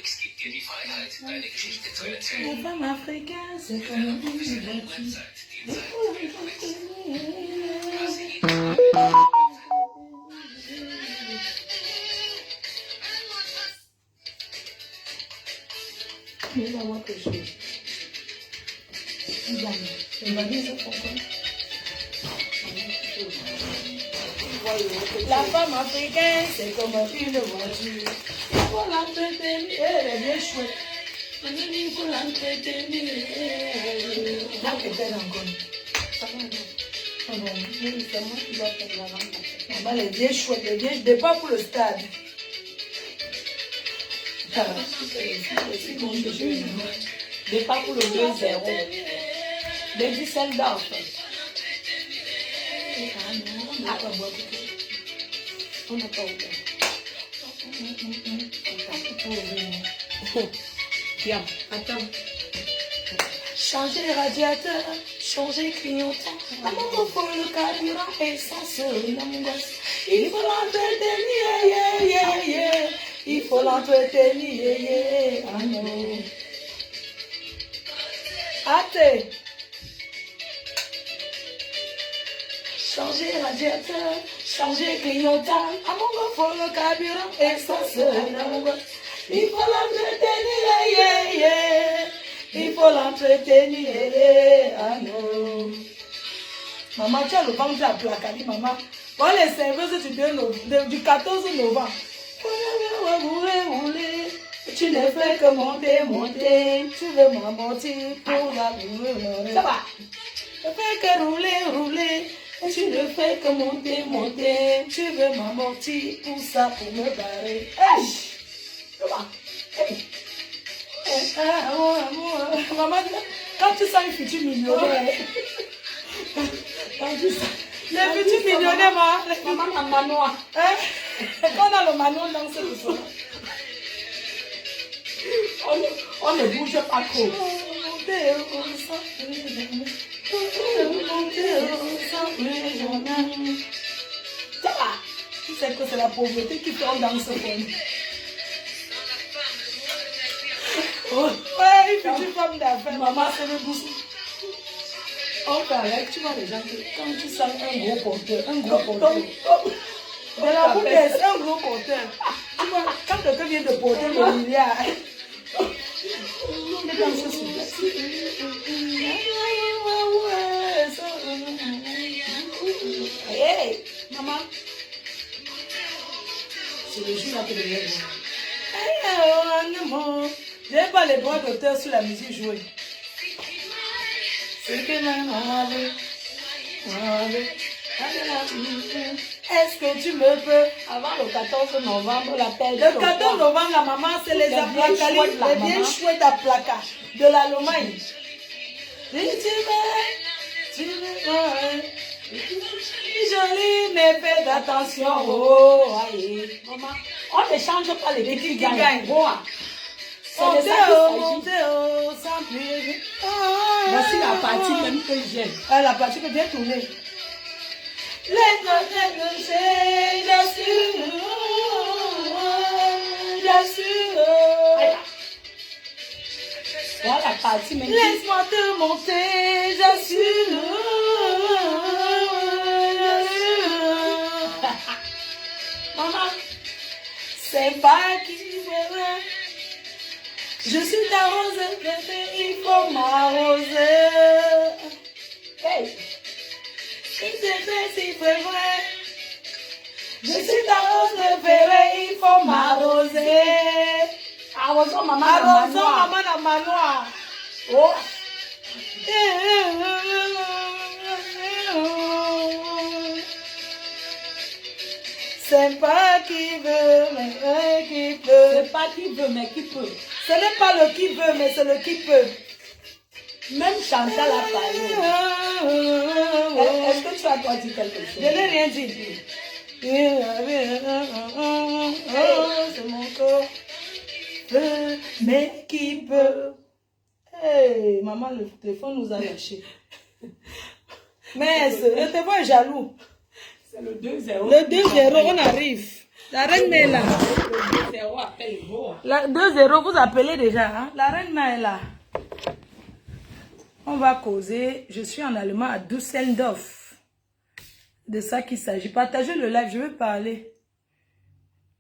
La femme africaine, c'est comme la femme africaine, c'est comme une voiture. Il faut l'entretenir, elle est bien chouette. Il faut l'entretenir. Là, peut-être encore. C'est moi qui dois faire la vente. Maman, elle est bien chouette, elle est bien. Je dépends pour le stade. Départ pour le 2-0. Baby sell down. On n'a pas ouvert. Tiens, attends. Changer les radiateurs, changer clignotant. Maman, pour le carburant, essence, mon gosse. Il faut l'entretenir, yeah, yeah, yeah. Il faut l'entretenir, yeah, yeah. Ah non. Ate. Changer radiateur, changer clignotant. À mon gars, faut le carburant, essence, mon gars. Il faut l'entretenir, yeah, yeah. Il faut l'entretenir, yeah. Ah non. Maman, tu as le ventre à placader, maman. Bon, les serveuses du 14 novembre. Tu ne fais que monter, monter. Tu veux m'amortir pour la rouler. Ça va. Tu ne fais que rouler, rouler. Tu ne fais que monter, monter. Tu veux m'amortir pour ça, pour me barrer. Hey! Ça va. Hey! Maman, quand tu sens une future millionnaire, quand tu sens les futurs millionnaires, maman, la manoir. Quand on a le manoir dans ce soir. On ne bouge pas trop. Ça va. Tu sais que c'est la pauvreté qui fait on danse ce point. Ouais, une petite femme d'affaires. Maman, c'est le bousson. On t'arrête, tu vois les gens que quand tu sens un gros porteur, de la boule c'est un gros porteur. Tu vois, quand quelqu'un vient de porter le milliard, on est dans ce sujet. Hey, maman, c'est le jour là que je viens voir. Je n'ai pas les droits d'auteur sur la musique jouée. Est-ce que tu me peux, avant le 14 novembre, la paix? Le 14 novembre, la maman, c'est les aplacalis, les bien chouettes à placard de la Lomagne. Si tu veux, jolie, mais fais attention. Oh, aïe. Maman, on ne change pas les petits qui gagnent. Sans plus. Voici la partie même que j'aime. La partie peut bien tourner. Laisse-moi Voilà la partie même. Laisse-moi te monter, j'assure. Maman, c'est pas qui verra. Je suis ta rose, il faut m'arroser. Hey! Si c'est vrai, si c'est vrai. Je suis ta rose préférée, il faut m'arroser. Arrosons maman la manoir. Oh! C'est pas qui veut, mais qui peut. C'est pas qui veut, mais qui peut. Ce n'est pas le qui veut, mais c'est le qui peut. Même Chantal a parlé. Est-ce que tu as toi dit quelque chose? Je n'ai rien dit. C'est mon corps. Mais qui peut. Hey, maman, le téléphone nous a lâchés. Mais le téléphone est jaloux. C'est le 2-0. Le 2-0, on arrive. La reine mère est là. 2-0, vous appelez déjà. Hein? La reine mère est là. On va causer. Je suis en Allemagne à Düsseldorf. De ça qu'il s'agit. Partagez le live, je veux parler.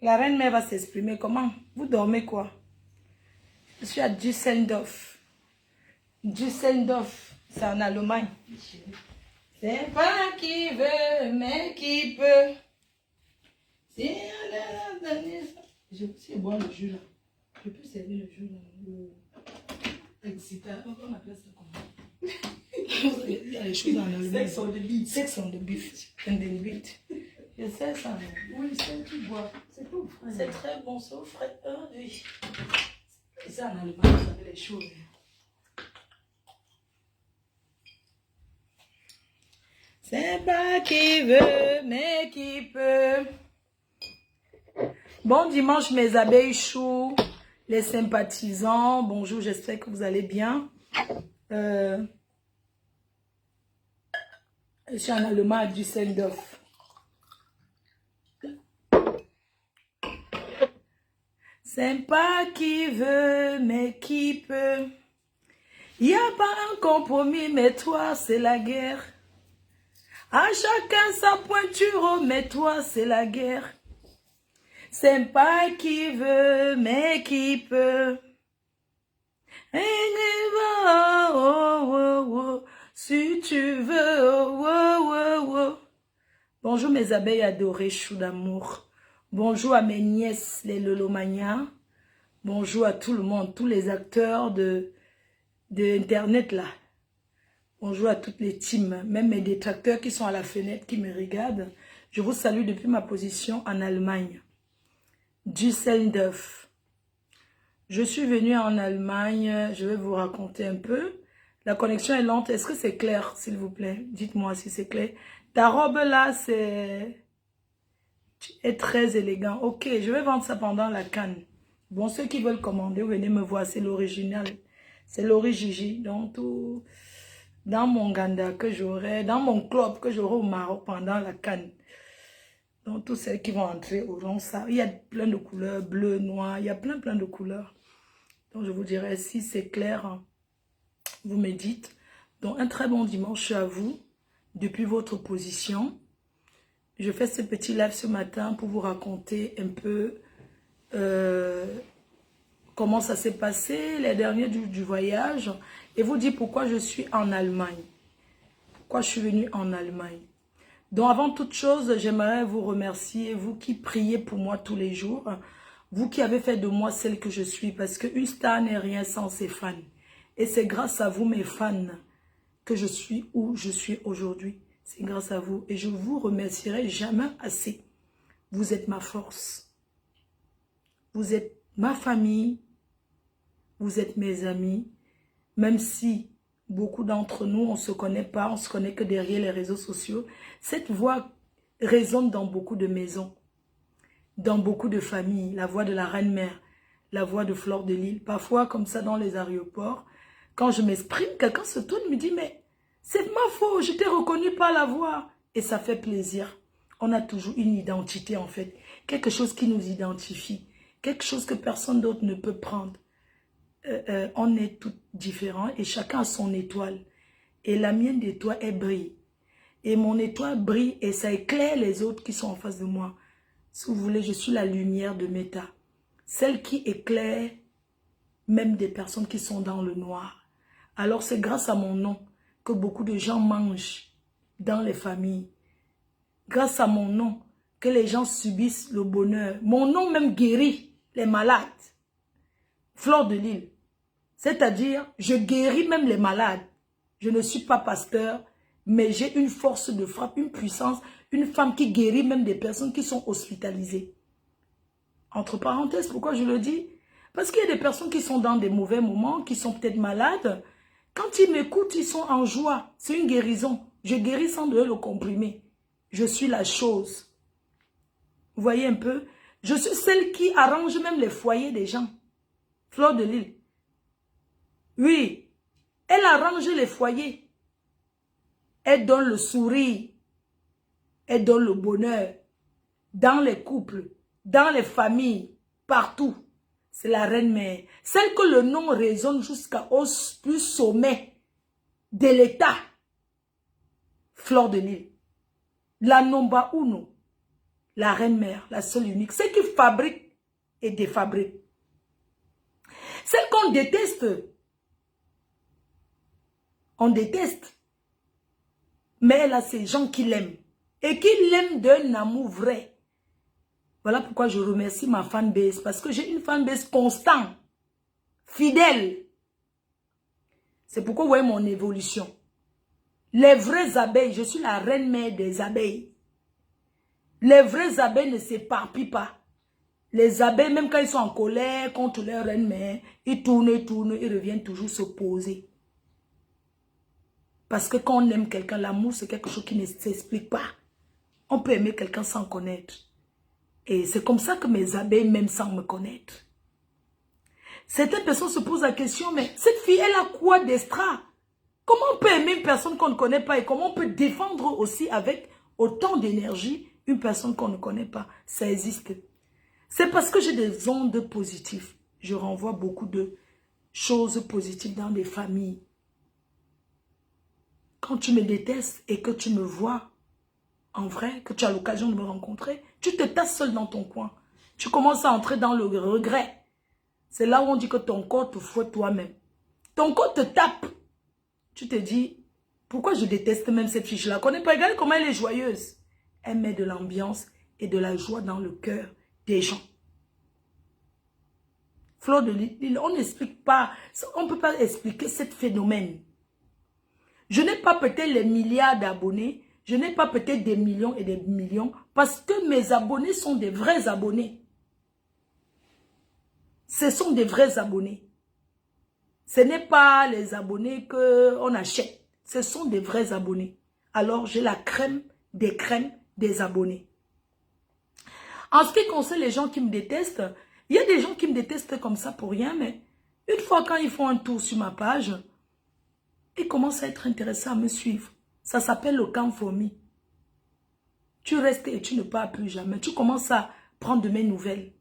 La reine mère va s'exprimer. Comment? Vous dormez quoi? Je suis à Düsseldorf. Düsseldorf, c'est en Allemagne. C'est pas qui veut, mais qui peut. C'est boire le jus là. Je peux servir le jus là. Excitant. On appelle ça comment? Il y a les choses en Allemagne. Sex on the beat. Sex on the beat. And the beat. Je sais ça. Oui, c'est tout bois. C'est tout frais. C'est très bon, c'est au frais. Oui. Et ça en Allemagne, vous savez les choses. C'est pas qui veut, mais qui peut. Bon dimanche, mes abeilles choux, les sympathisants. Bonjour, j'espère que vous allez bien. Je suis en Allemagne à Düsseldorf. C'est pas qui veut, mais qui peut. Il n'y a pas un compromis, mais toi, c'est la guerre. À chacun sa pointure, mais toi, c'est la guerre. C'est pas qui veut, mais qui peut. Si tu veux. Bonjour mes abeilles adorées, chou d'amour. Bonjour à mes nièces, les Lolomania. Bonjour à tout le monde, tous les acteurs de Internet là. Bonjour à toutes les teams, même mes détracteurs qui sont à la fenêtre, qui me regardent. Je vous salue depuis ma position en Allemagne. Düsseldorf. Je suis venue en Allemagne, je vais vous raconter un peu. La connexion est lente, est-ce que c'est clair, s'il vous plaît? Dites-moi si c'est clair. Ta robe là, est très élégant. Ok, je vais vendre ça pendant la CAN. Bon, ceux qui veulent commander, venez me voir, c'est l'original. C'est l'origine, donc tout... Dans mon ganda que j'aurai, dans mon club que j'aurai au Maroc pendant la CAN. Donc, tous ceux qui vont entrer auront ça. Il y a plein de couleurs, bleu, noir, il y a plein de couleurs. Donc, je vous dirai, si c'est clair, hein, vous me dites. Donc, un très bon dimanche à vous, depuis votre position. Je fais ce petit live ce matin pour vous raconter un peu comment ça s'est passé, les derniers du voyage, et vous dire pourquoi je suis en Allemagne. Pourquoi je suis venue en Allemagne. Donc avant toute chose, j'aimerais vous remercier, vous qui priez pour moi tous les jours, vous qui avez fait de moi celle que je suis, parce qu'une star n'est rien sans ses fans. Et c'est grâce à vous, mes fans, que je suis où je suis aujourd'hui. C'est grâce à vous. Et je vous remercierai jamais assez. Vous êtes ma force. Vous êtes ma famille. Vous êtes mes amis. Même si beaucoup d'entre nous, on ne se connaît pas, on ne se connaît que derrière les réseaux sociaux. Cette voix résonne dans beaucoup de maisons, dans beaucoup de familles. La voix de la reine-mère, la voix de Fleur de Lys. Parfois, comme ça, dans les aéroports, quand je m'exprime, quelqu'un se tourne et me dit, mais c'est ma faute, je t'ai reconnu par la voix. Et ça fait plaisir. On a toujours une identité, en fait. Quelque chose qui nous identifie. Quelque chose que personne d'autre ne peut prendre. On est tous différents et chacun a son étoile. Et la mienne d'étoile, elle brille. Et mon étoile brille et ça éclaire les autres qui sont en face de moi. Si vous voulez, je suis la lumière de Meta. Celle qui éclaire même des personnes qui sont dans le noir. Alors c'est grâce à mon nom que beaucoup de gens mangent dans les familles. Grâce à mon nom que les gens subissent le bonheur. Mon nom même guérit les malades. Fleur de Lys. C'est-à-dire, je guéris même les malades. Je ne suis pas pasteur, mais j'ai une force de frappe, une puissance, une femme qui guérit même des personnes qui sont hospitalisées. Entre parenthèses, pourquoi je le dis? Parce qu'il y a des personnes qui sont dans des mauvais moments, qui sont peut-être malades. Quand ils m'écoutent, ils sont en joie. C'est une guérison. Je guéris sans de le comprimer. Je suis la chose. Vous voyez un peu? Je suis celle qui arrange même les foyers des gens. Fleur de Lys. Oui, elle arrange les foyers. Elle donne le sourire. Elle donne le bonheur dans les couples. dans les familles, partout, c'est la reine-mère. Celle que le nom résonne jusqu'au plus sommet de l'État. Fleur de Lys. La Nomba Uno. La reine-mère, la seule unique. Celle qui fabrique et défabrique. Celle qu'on déteste. On déteste. Mais elle a ces gens qui l'aiment. Et qui l'aiment d'un amour vrai. Voilà pourquoi je remercie ma fanbase. Parce que j'ai une fanbase constante. Fidèle. C'est pourquoi vous voyez mon évolution. Les vraies abeilles, je suis la reine-mère des abeilles. Les vraies abeilles ne s'éparpillent pas. Les abeilles, même quand ils sont en colère contre leur reine-mère, ils tournent, ils reviennent toujours se poser. Parce que quand on aime quelqu'un, l'amour c'est quelque chose qui ne s'explique pas. On peut aimer quelqu'un sans connaître. Et c'est comme ça que mes abeilles m'aiment sans me connaître. Certaines personnes se posent la question, mais cette fille, elle a quoi d'extra? Comment on peut aimer une personne qu'on ne connaît pas et comment on peut défendre aussi avec autant d'énergie une personne qu'on ne connaît pas? Ça existe. C'est parce que j'ai des ondes positives. Je renvoie beaucoup de choses positives dans des familles. Quand tu me détestes et que tu me vois en vrai, que tu as l'occasion de me rencontrer, tu te tasses seul dans ton coin. Tu commences à entrer dans le regret. C'est là où on dit que ton corps te fouette toi-même. Ton corps te tape. Tu te dis, pourquoi je déteste même cette fille? Je la connais pas. Regardez comment elle est joyeuse. Elle met de l'ambiance et de la joie dans le cœur des gens. Fleur de Lys, on n'explique pas, on ne peut pas expliquer ce phénomène. Je n'ai pas peut-être les milliards d'abonnés, je n'ai pas peut-être des millions et des millions, parce que mes abonnés sont des vrais abonnés. Ce sont des vrais abonnés. Ce n'est pas les abonnés qu'on achète. Ce sont des vrais abonnés. Alors, j'ai la crème des abonnés. En ce qui concerne les gens qui me détestent, il y a des gens qui me détestent comme ça pour rien, mais une fois quand ils font un tour sur ma page, ils commencent à être intéressés à me suivre. Ça s'appelle le camp fourmi. Tu restes et tu ne pars plus jamais. Tu commences à prendre de mes nouvelles.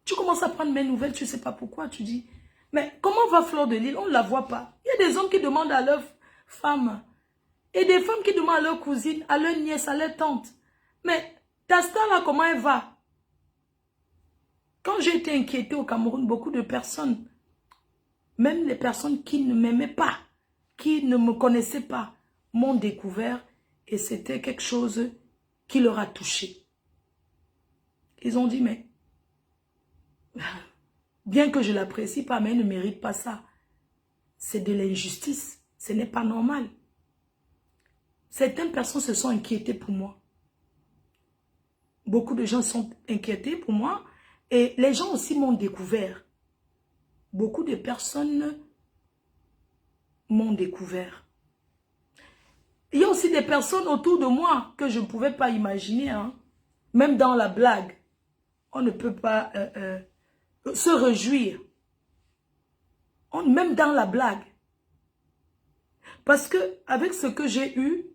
Tu commences à prendre mes nouvelles, tu ne sais pas pourquoi. Tu dis, mais comment va Fleur de Lys? On ne la voit pas. Il y a des hommes qui demandent à leurs femmes et des femmes qui demandent à leurs cousines, à leurs nièces, à leurs tantes. Mais ta star là, comment elle va? Quand j'ai été inquiétée au Cameroun, beaucoup de personnes, même les personnes qui ne m'aimaient pas, qui ne me connaissaient pas, m'ont découvert et c'était quelque chose qui leur a touché. Ils ont dit, mais bien que je l'apprécie pas, mais elle ne mérite pas ça. C'est de l'injustice. Ce n'est pas normal. Certaines personnes se sont inquiétées pour moi. Beaucoup de gens sont inquiétés pour moi. Et les gens aussi m'ont découvert. Beaucoup de personnes m'ont découvert. Il y a aussi des personnes autour de moi que je ne pouvais pas imaginer. Hein. Même dans la blague, on ne peut pas se réjouir. Même dans la blague. Parce que avec ce que j'ai eu,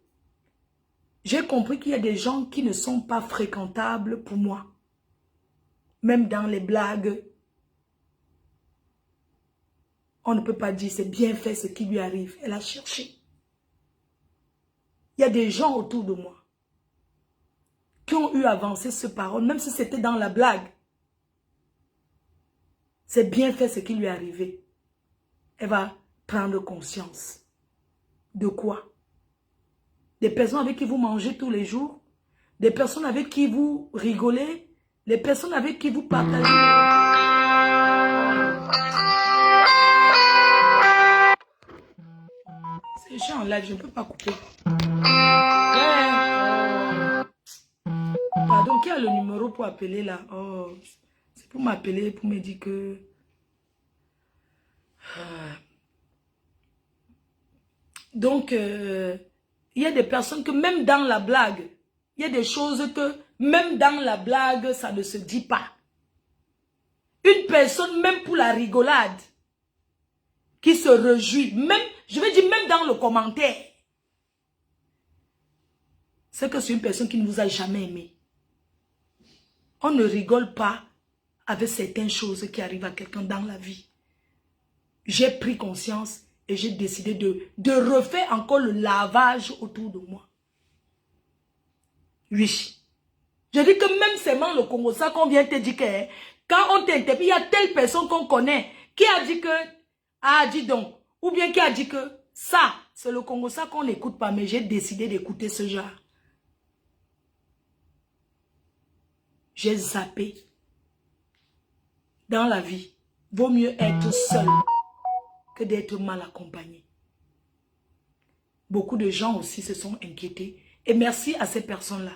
j'ai compris qu'il y a des gens qui ne sont pas fréquentables pour moi. Même dans les blagues, on ne peut pas dire c'est bien fait ce qui lui arrive. Elle a cherché. Il y a des gens autour de moi qui ont eu avancé ce parole, même si c'était dans la blague. C'est bien fait ce qui lui est arrivé. Elle va prendre conscience. De quoi? Des personnes avec qui vous mangez tous les jours, des personnes avec qui vous rigolez, les personnes avec qui vous partagez. C'est chiant en live, je ne peux pas couper. Pardon, qui a le numéro pour appeler là? Oh, c'est pour m'appeler, pour me dire que... Donc, il y a des personnes que même dans la blague, il y a des choses que même dans la blague, ça ne se dit pas. Une personne, même pour la rigolade, qui se réjouit, même, je vais dire même dans le commentaire, c'est que c'est une personne qui ne vous a jamais aimé. On ne rigole pas avec certaines choses qui arrivent à quelqu'un dans la vie. J'ai pris conscience et j'ai décidé de refaire encore le lavage autour de moi. Oui. Je dis que même seulement le Congo, ça qu'on vient te dire que quand on t'interpelle, il y a telle personne qu'on connaît qui a dit que, ah, dis donc, ou bien qui a dit que ça, c'est le Congo, ça qu'on n'écoute pas, mais j'ai décidé d'écouter ce genre. J'ai zappé. Dans la vie, vaut mieux être seul que d'être mal accompagné. Beaucoup de gens aussi se sont inquiétés. Et merci à ces personnes-là.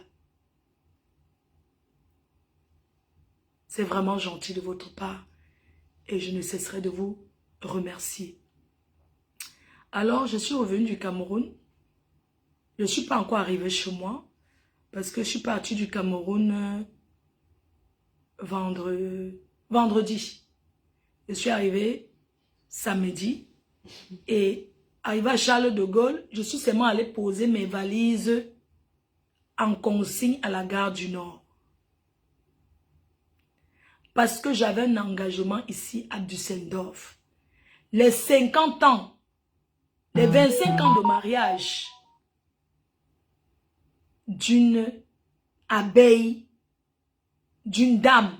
C'est vraiment gentil de votre part. Et je ne cesserai de vous remercier. Alors, je suis revenue du Cameroun. Je ne suis pas encore arrivée chez moi. Parce que je suis partie du Cameroun vendredi. Je suis arrivée samedi. Et arrivée à Charles de Gaulle, je suis seulement allée poser mes valises en consigne à la gare du Nord. Parce que j'avais un engagement ici à Düsseldorf. Les 50 ans, les 25 ans de mariage d'une abeille, d'une dame,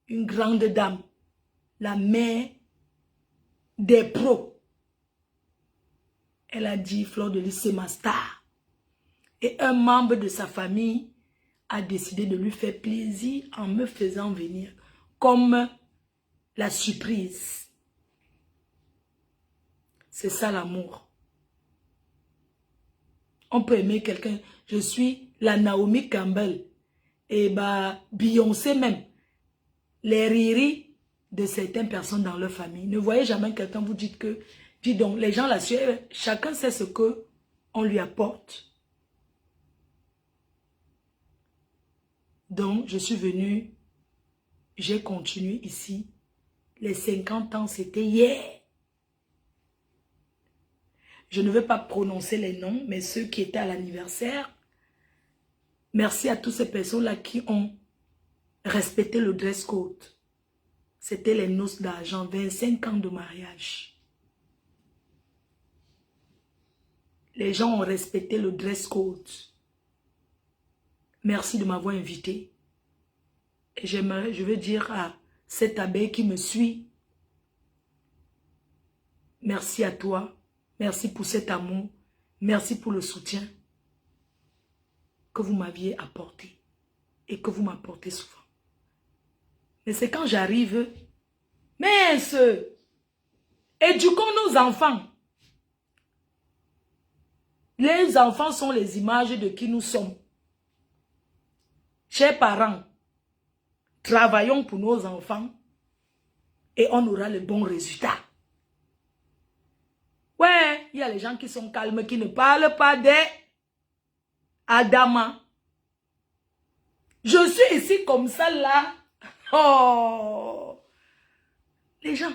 une grande dame, la mère des pros. Elle a dit, Fleur de Lys, c'est ma star. Et un membre de sa famille a décidé de lui faire plaisir en me faisant venir comme la surprise. C'est ça l'amour. On peut aimer quelqu'un. Je suis la Naomi Campbell. Et bah, Beyoncé même. Les riris de certaines personnes dans leur famille. Ne voyez jamais quelqu'un vous dire que, dis donc, les gens là-dessus, chacun sait ce que on lui apporte. Donc, je suis venue, j'ai continué ici. Les 50 ans, c'était hier. Je ne vais pas prononcer les noms, mais ceux qui étaient à l'anniversaire, merci à toutes ces personnes-là qui ont respecté le dress code. C'était les noces d'argent, 25 ans de mariage. Les gens ont respecté le dress code. Merci de m'avoir invité. Et je veux dire à cette abeille qui me suit, merci à toi. Merci pour cet amour. Merci pour le soutien que vous m'aviez apporté et que vous m'apportez souvent. Mais c'est quand j'arrive, mince, éduquons nos enfants. Les enfants sont les images de qui nous sommes. Chers parents, travaillons pour nos enfants et on aura le bon résultat. Ouais, il y a les gens qui sont calmes, qui ne parlent pas des Adama. Je suis ici comme ça là. Oh, les gens.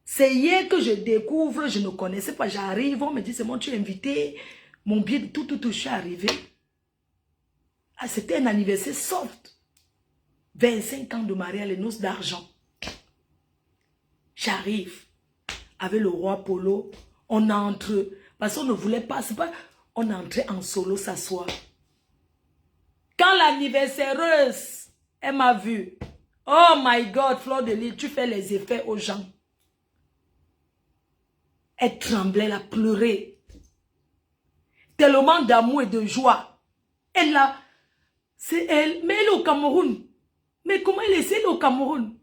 C'est hier que je découvre, je ne connaissais pas, j'arrive, on me dit c'est bon, tu es invité. Mon billet, tout, je suis arrivé. Ah, c'était un anniversaire soft. 25 ans de mariage, les noces d'argent. J'arrive avec le roi Polo. On entre, parce qu'on ne voulait pas, c'est pas, on entrait en solo s'asseoir. Quand l'anniversaireuse, elle m'a vu. Oh my God, Fleur de Lys, tu fais les effets aux gens. Elle tremblait, elle a pleuré. Tellement d'amour et de joie. Elle a, c'est elle, mais elle est au Cameroun. Mais comment elle est, elle est au Cameroun?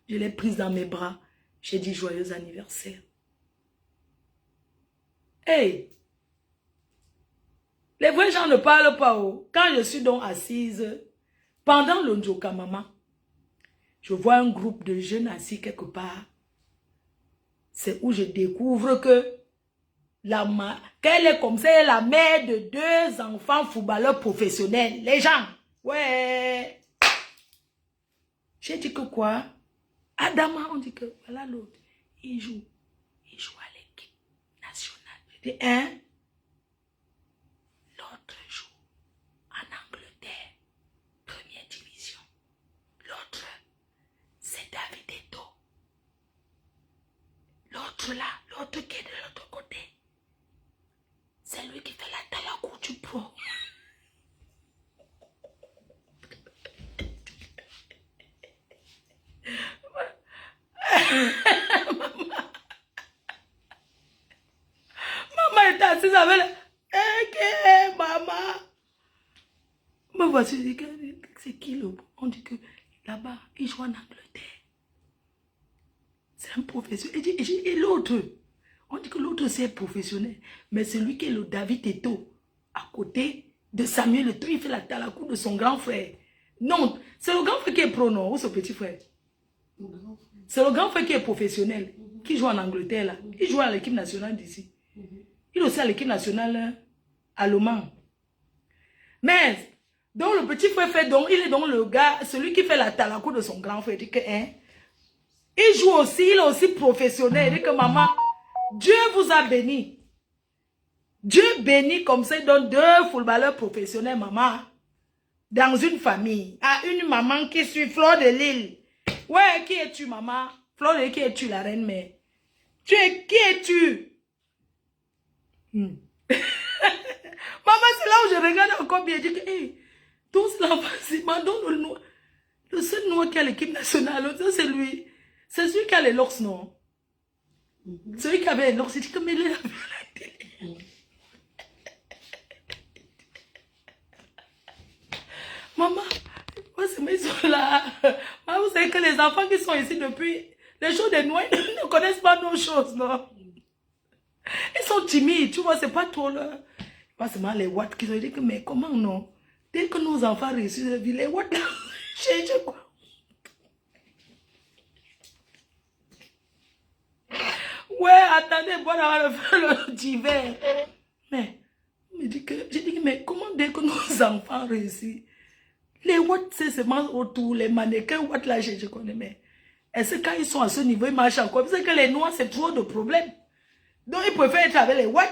Je l'ai prise dans mes bras. J'ai dit joyeux anniversaire. Hey! Les vrais gens ne parlent pas. Oh. Quand je suis donc assise, pendant le Njoka Maman, je vois un groupe de jeunes assis quelque part. C'est où je découvre que qu'elle est comme ça, elle est la mère de 2 enfants footballeurs professionnels. Les gens, ouais. J'ai dit que quoi? Adama, on dit que voilà l'autre. Il joue à l'équipe nationale. Je dis, hein? L'autre joue en Angleterre. Maman était assise avec la... Ok, maman. Me voici, je dis que c'est qui le... On dit que là-bas, il joue en Angleterre. C'est un professionnel. Et l'autre, on dit que l'autre c'est professionnel. Mais c'est lui qui est le David Eto, à côté de Samuel Eto. Il fait la talakou de son grand frère. Non, c'est le grand frère qui est pro, non, ou ce petit frère? C'est le grand frère qui est professionnel, qui joue en Angleterre, là. Il joue à l'équipe nationale d'ici. Il est aussi à l'équipe nationale allemande. Mais, donc le petit frère fait donc, il est donc le gars, celui qui fait la talakou de son grand frère. Il dit que, hein, il joue aussi, il est aussi professionnel. Il dit que, maman, Dieu vous a béni. Dieu bénit comme ça, il donne 2 footballeurs professionnels, maman. Dans une famille. À une maman qui suit Fleur de Lille. Ouais, qui es-tu, maman? Fleur de Lille, qui es-tu, la reine mère? Qui es-tu? Maman, c'est là où je regarde encore bien. Je dis que, hey, tout cela, vas-y, donne le noir. Le seul noir qui a l'équipe nationale, c'est lui. C'est celui qui a les locks, non? Celui qui avait les locks, il dit que, mais il est là, la télé. Maman, moi, ces maisons-là, vous savez que les enfants qui sont ici depuis les jours des noirs, ils ne connaissent pas nos choses, non? Ils sont timides, tu vois, c'est pas trop là. Pas seulement les watts qui ont dit que, mais comment non? Dès que nos enfants réussissent la vie, les watts, change quoi? Ouais, attendez, bon, on va faire le divers. Mais, j'ai dit que, mais comment dès que nos enfants réussissent? Les watts, c'est seulement autour, les mannequins, watts là, je connais, mais est-ce que quand ils sont à ce niveau, ils marchent encore? Parce que les noirs, c'est trop de problèmes. Donc, ils préfèrent être avec les watts.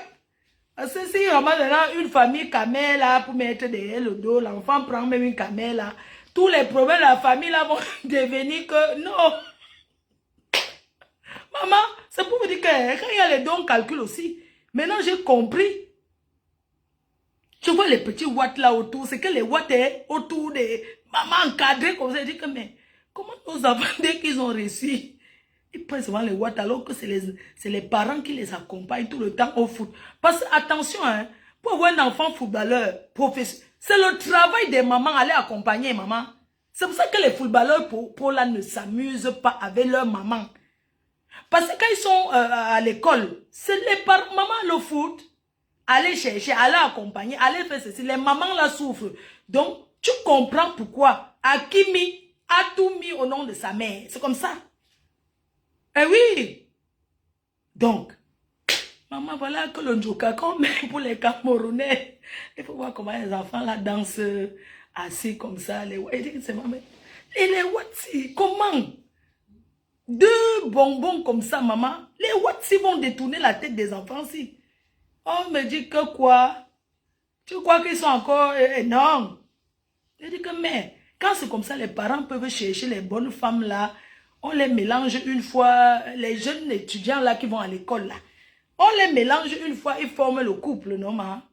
Parce que si on a une famille camel là, pour mettre derrière le dos, l'enfant prend même une camel là, tous les problèmes de la famille là vont devenir que non. Maman, c'est pour vous dire que quand il y a les dons, on calcule aussi. Maintenant, j'ai compris. Je vois les petits watts là autour, c'est que les watts est autour des mamans encadrées comme ça. Je dis que, mais comment nos enfants, dès qu'ils ont réussi, ils prennent souvent les watts alors que c'est les parents qui les accompagnent tout le temps au foot. Parce que, attention, hein, pour avoir un enfant footballeur professionnel, c'est le travail des mamans, aller accompagner maman. C'est pour ça que les footballeurs pour là ne s'amusent pas avec leur maman. Parce que quand ils sont à l'école, c'est les parents, maman le foot, aller chercher, aller accompagner, aller faire ceci. Les mamans là souffrent. Donc, tu comprends pourquoi Hakimi a tout mis au nom de sa mère. C'est comme ça. Eh oui. Donc, maman, voilà que le Njoka, comme pour les Camerounais, il faut voir comment les enfants là dansent assis comme ça. Les Watsi, comment? 2 bonbons comme ça, maman. Les Watsi vont détourner la tête des enfants si. On me dit que quoi? Tu crois qu'ils sont encore énormes? Je dis que mais, quand c'est comme ça, les parents peuvent chercher les bonnes femmes là. On les mélange une fois, les jeunes étudiants là qui vont à l'école là. On les mélange une fois, ils forment le couple, non, maman?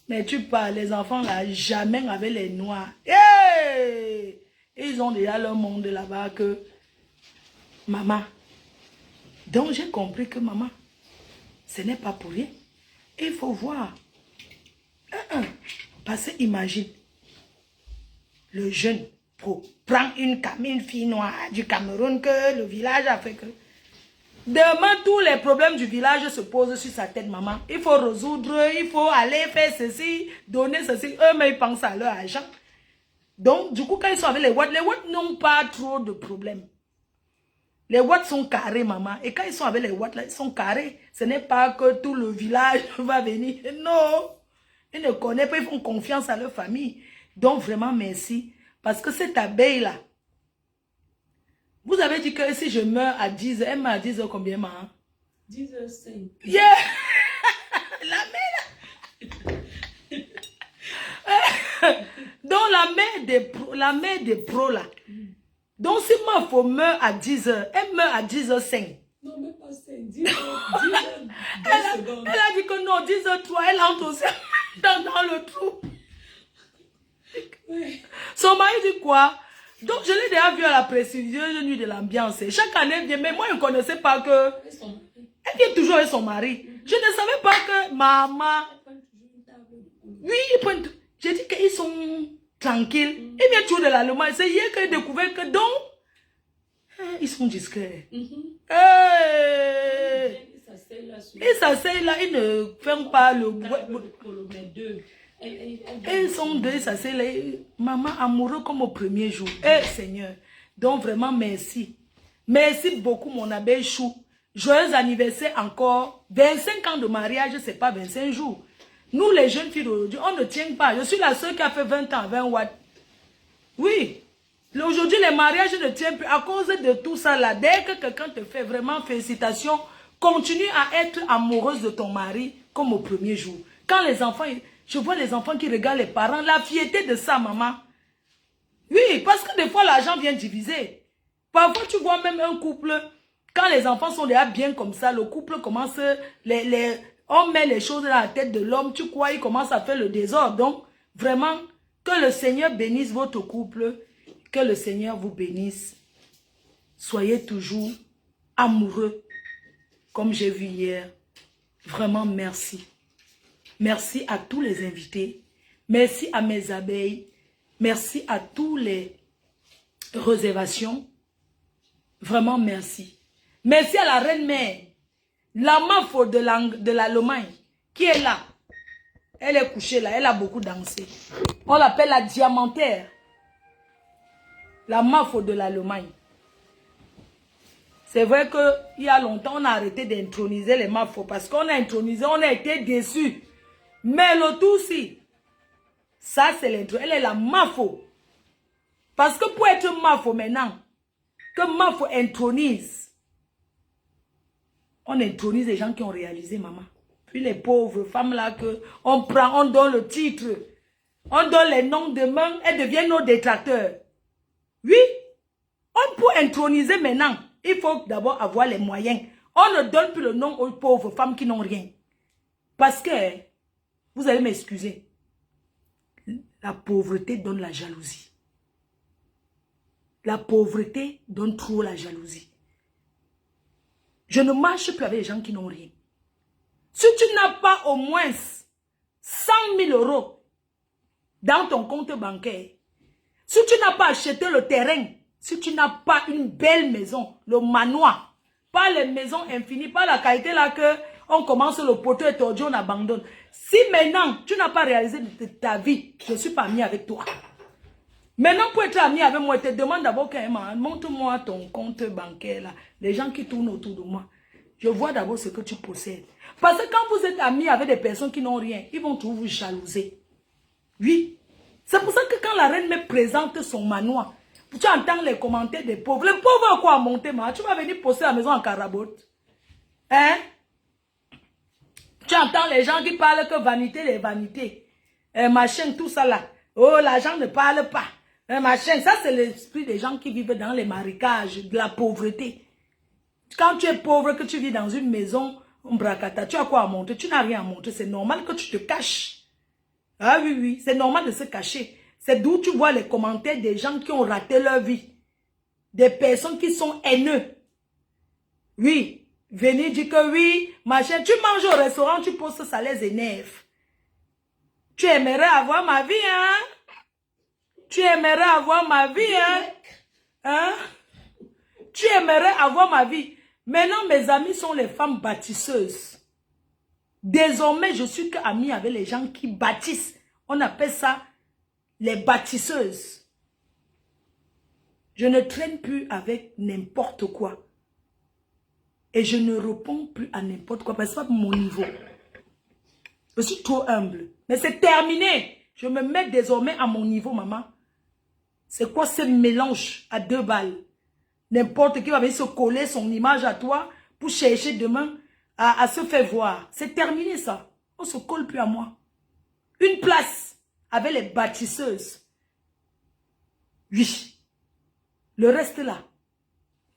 Mais tu parles, les enfants là, jamais avec les noirs. Hey! Ils ont déjà leur monde là-bas que... Maman. Donc j'ai compris que maman, ce n'est pas pour rien. Il faut voir. Parce que imagine, le jeune prend une fille noire du Cameroun que le village a fait que... Demain, tous les problèmes du village se posent sur sa tête, maman. Il faut résoudre, il faut aller faire ceci, donner ceci. Eux-mêmes, ils pensent à leur argent. Donc, du coup, quand ils sont avec les watts n'ont pas trop de problèmes. Les watts sont carrés, maman. Et quand ils sont avec les watts, là, ils sont carrés. Ce n'est pas que tout le village va venir. Non. Ils ne connaissent pas, ils font confiance à leur famille. Donc, vraiment, merci. Parce que cette abeille-là, vous avez dit que si je meurs à 10 heures, elle meurt à 10 heures combien, maman? 10h05. Yeah! La mère! Donc, la mère des pros, là. Donc, si ma femme meurt à 10 heures, elle meurt à 10h05. Non, même pas 5. 10h, 10h, Elle a dit que non, 10h03, elle entre aussi dans le trou. Ouais. Son mari dit quoi? Donc, je l'ai déjà vu à la prestigieuse nuit de l'ambiance. Chaque année, elle vient, mais moi, je ne connaissais pas que... Elle vient toujours avec son mari. Je ne savais pas que maman... Oui, ils prennent... J'ai dit qu'ils sont tranquilles. Ils viennent toujours de l'Allemagne. C'est hier que j'ai découvert que donc... Ils sont discrets. Ils s'asseyent là, ils ne ferment pas le... Ils sont deux, ça c'est les maman amoureux comme au premier jour. Eh Seigneur, donc vraiment merci. Merci beaucoup mon abbé Chou. Joyeux anniversaire encore. 25 ans de mariage, c'est pas 25 jours. Nous les jeunes filles d'aujourd'hui, on ne tient pas. Je suis la seule qui a fait 20 ans à 20 watts. Oui. Aujourd'hui, les mariages ne tiennent plus à cause de tout ça là. Dès que quelqu'un te fait vraiment félicitations, continue à être amoureuse de ton mari comme au premier jour. Quand les enfants... Je vois les enfants qui regardent les parents, la fierté de ça, maman. Oui, parce que des fois, l'argent vient diviser. Parfois, tu vois même un couple, quand les enfants sont déjà bien comme ça, le couple commence, on met les choses dans la tête de l'homme, tu crois, il commence à faire le désordre. Donc, vraiment, que le Seigneur bénisse votre couple, que le Seigneur vous bénisse. Soyez toujours amoureux, comme j'ai vu hier. Vraiment, merci. Merci à tous les invités. Merci à mes abeilles. Merci à tous les réservations. Vraiment merci. Merci à la reine-mère. La mafo de l'Allemagne qui est là. Elle est couchée là. Elle a beaucoup dansé. On l'appelle la diamantaire. La mafo de l'Allemagne. C'est vrai qu'il y a longtemps, on a arrêté d'introniser les mafos parce qu'on a intronisé, on a été déçus. Mais le tout si, ça c'est l'intro, elle est la mafo. Parce que pour être mafo maintenant, que mafo intronise, on intronise les gens qui ont réalisé maman. Puis les pauvres femmes là que on prend, on donne le titre, on donne les noms demain, elles deviennent nos détracteurs. Oui, on peut introniser maintenant, il faut d'abord avoir les moyens. On ne donne plus le nom aux pauvres femmes qui n'ont rien. Parce que... Vous allez m'excuser. La pauvreté donne la jalousie. La pauvreté donne trop la jalousie. Je ne marche plus avec les gens qui n'ont rien. Si tu n'as pas au moins 100 000 € dans ton compte bancaire, si tu n'as pas acheté le terrain, si tu n'as pas une belle maison, le manoir, pas les maisons infinies, pas la qualité là que on commence le poteau et tordu, on abandonne. Si maintenant, tu n'as pas réalisé de ta vie, je ne suis pas ami avec toi. Maintenant, pour être ami avec moi, je te demande d'abord montre-moi ton compte bancaire là. Les gens qui tournent autour de moi. Je vois d'abord ce que tu possèdes. Parce que quand vous êtes amis avec des personnes qui n'ont rien, ils vont toujours vous jalouser. Oui. C'est pour ça que quand la reine me présente son manoir, tu entends les commentaires des pauvres. Les pauvres ont quoi à monter, tu vas venir poster la maison en carabote. Hein? Tu entends les gens qui parlent que vanité, les vanités. Machin, tout ça là. Oh, l'argent ne parle pas. Machin, ça c'est l'esprit des gens qui vivent dans les marécages, de la pauvreté. Quand tu es pauvre, que tu vis dans une maison, un bracata, tu as quoi à monter? Tu n'as rien à monter. C'est normal que tu te caches. Ah oui, oui, c'est normal de se cacher. C'est d'où tu vois les commentaires des gens qui ont raté leur vie. Des personnes qui sont haineux. Oui. Venez dire que oui, machin, tu manges au restaurant, tu postes, ça les énerve. Tu aimerais avoir ma vie, hein? Tu aimerais avoir ma vie, hein? Hein? Tu aimerais avoir ma vie. Maintenant, mes amis sont les femmes bâtisseuses. Désormais, je suis qu'amie avec les gens qui bâtissent. On appelle ça les bâtisseuses. Je ne traîne plus avec n'importe quoi. Et je ne réponds plus à n'importe quoi, parce que ce n'est pas mon niveau. Je suis trop humble. Mais c'est terminé. Je me mets désormais à mon niveau, maman. C'est quoi ce mélange à 2 balles? N'importe qui va venir se coller son image à toi pour chercher demain à se faire voir. C'est terminé ça. On ne se colle plus à moi. Une place avec les bâtisseuses. Oui. Le reste là.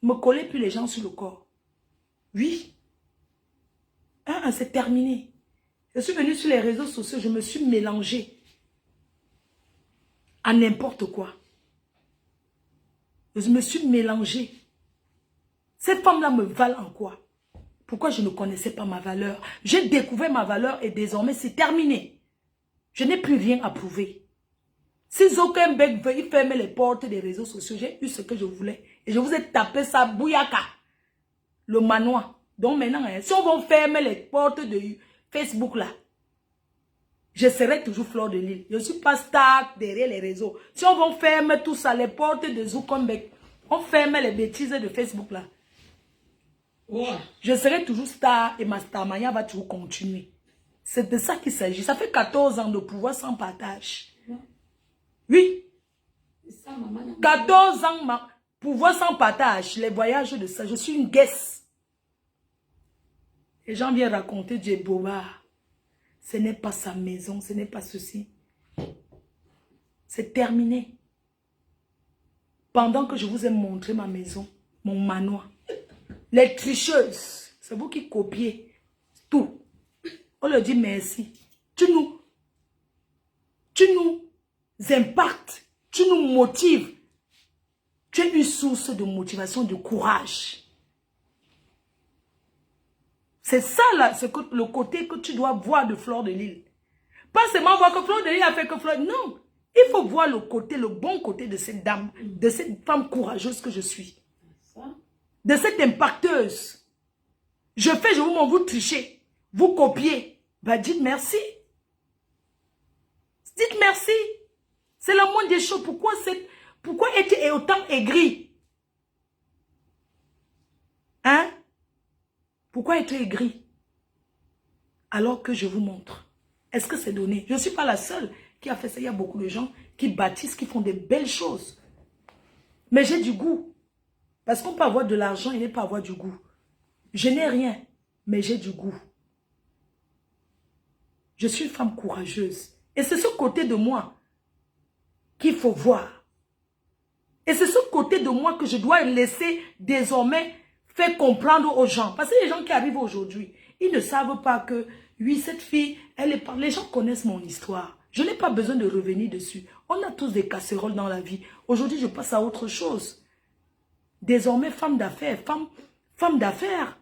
Ne me collez plus les gens sur le corps. Oui. C'est terminé. Je suis venue sur les réseaux sociaux, je me suis mélangée à n'importe quoi. Je me suis mélangée. Cette femme-là me valent en quoi? Pourquoi je ne connaissais pas ma valeur? J'ai découvert ma valeur et désormais c'est terminé. Je n'ai plus rien à prouver. Si Zuckerberg veut fermer les portes des réseaux sociaux, j'ai eu ce que je voulais. Et je vous ai tapé ça, bouyaka. Le manoir. Donc maintenant, hein, si on va fermer les portes de Facebook là, je serai toujours Fleur de Lille. Je ne suis pas star derrière les réseaux. Si on va fermer tout ça, les portes de Zuckerberg, on ferme les bêtises de Facebook là. Ouais. Je serai toujours star et ma starmania va toujours continuer. C'est de ça qu'il s'agit. Ça fait 14 ans de pouvoir sans partage. Oui. Ça, maman, 14 ans, pouvoir sans partage. Les voyages de ça. Je suis une guest. Les gens viennent raconter Dieu Bobard. Ce n'est pas sa maison. Ce n'est pas ceci. C'est terminé. Pendant que je vous ai montré ma maison, mon manoir. Les tricheuses, c'est vous qui copiez tout. On leur dit merci. Tu nous impactes, tu nous motives. Tu es une source de motivation, de courage. C'est ça là, c'est le côté que tu dois voir de Fleur de Lille. Pas seulement voir que Fleur de Lille a fait que Fleur. Non, il faut voir le côté, le bon côté de cette dame, de cette femme courageuse que je suis. De cette impacteuse. Je fais, je vous montre, vous trichez. Vous copiez. Bah dites merci. Dites merci. C'est la moindre des choses. Pourquoi être autant aigri? Hein? Pourquoi être aigri? Alors que je vous montre. Est-ce que c'est donné? Je ne suis pas la seule qui a fait ça. Il y a beaucoup de gens qui bâtissent, qui font des belles choses. Mais j'ai du goût. Parce qu'on peut avoir de l'argent et ne pas avoir du goût. Je n'ai rien, mais j'ai du goût. Je suis une femme courageuse. Et c'est ce côté de moi qu'il faut voir. Et c'est ce côté de moi que je dois laisser désormais faire comprendre aux gens. Parce que les gens qui arrivent aujourd'hui, ils ne savent pas que, oui, cette fille, elle est... Les gens connaissent mon histoire. Je n'ai pas besoin de revenir dessus. On a tous des casseroles dans la vie. Aujourd'hui, je passe à autre chose. Désormais, femme d'affaires, femme d'affaires,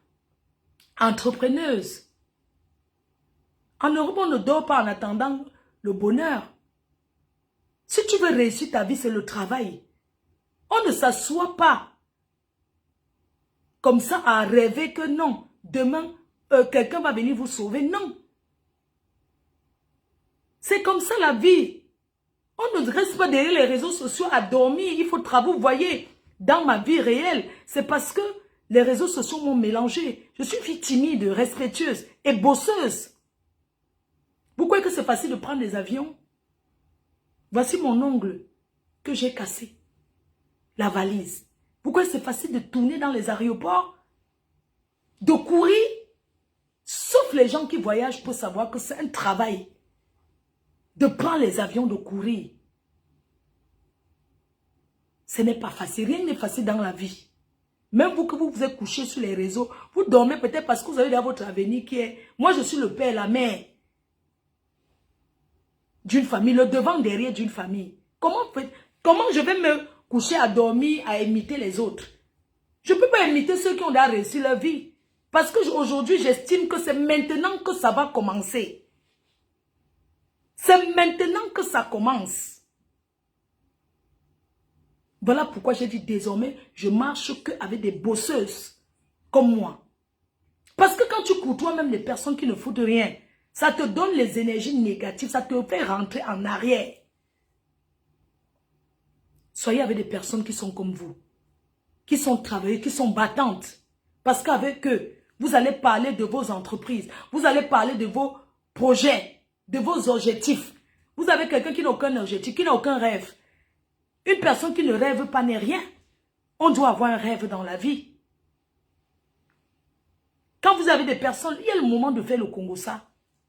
entrepreneuse. En Europe, on ne dort pas en attendant le bonheur. Si tu veux réussir ta vie, c'est le travail. On ne s'assoit pas comme ça à rêver que non, demain, quelqu'un va venir vous sauver. Non. C'est comme ça la vie. On ne reste pas derrière les réseaux sociaux à dormir. Il faut travailler. Vous voyez, dans ma vie réelle, c'est parce que les réseaux sociaux m'ont mélangé. Je suis fille timide, respectueuse et bosseuse. Vous croyez que c'est facile de prendre des avions? Voici mon ongle que j'ai cassé. La valise. Pourquoi c'est facile de tourner dans les aéroports? De courir? Sauf les gens qui voyagent pour savoir que c'est un travail. De prendre les avions, de courir. Ce n'est pas facile. Rien n'est facile dans la vie. Même vous que vous vous êtes couché sur les réseaux, vous dormez peut-être parce que vous avez dans votre avenir qui est... Moi, je suis le père, la mère d'une famille, le devant derrière d'une famille. Comment je vais me coucher à dormir, à imiter les autres? Je ne peux pas imiter ceux qui ont déjà réussi leur vie. Parce qu'aujourd'hui, j'estime que c'est maintenant que ça va commencer. C'est maintenant que ça commence. Voilà pourquoi j'ai dit désormais, je marche qu'avec des bosseuses comme moi. Parce que quand tu côtoies même des personnes qui ne foutent rien, ça te donne les énergies négatives, ça te fait rentrer en arrière. Soyez avec des personnes qui sont comme vous, qui sont travailleuses, qui sont battantes. Parce qu'avec eux, vous allez parler de vos entreprises, vous allez parler de vos projets, de vos objectifs. Vous avez quelqu'un qui n'a aucun objectif, qui n'a aucun rêve. Une personne qui ne rêve pas n'est rien. On doit avoir un rêve dans la vie. Quand vous avez des personnes, il y a le moment de faire le Congo ça.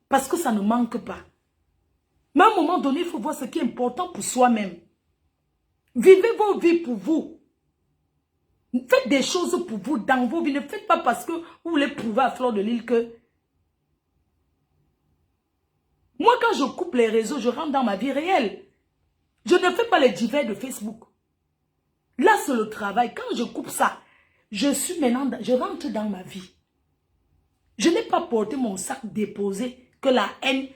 Parce que ça ne manque pas. Mais à un moment donné, il faut voir ce qui est important pour soi-même. Vivez vos vies pour vous. Faites des choses pour vous dans vos vies. Ne faites pas parce que vous voulez prouver à Fleur de Lille que... Moi, quand je coupe les réseaux, je rentre dans ma vie réelle. Je ne fais pas les divers de Facebook. Là, c'est le travail. Quand je coupe ça, je suis maintenant, je rentre dans ma vie. Je n'ai pas porté mon sac déposé, que la haine,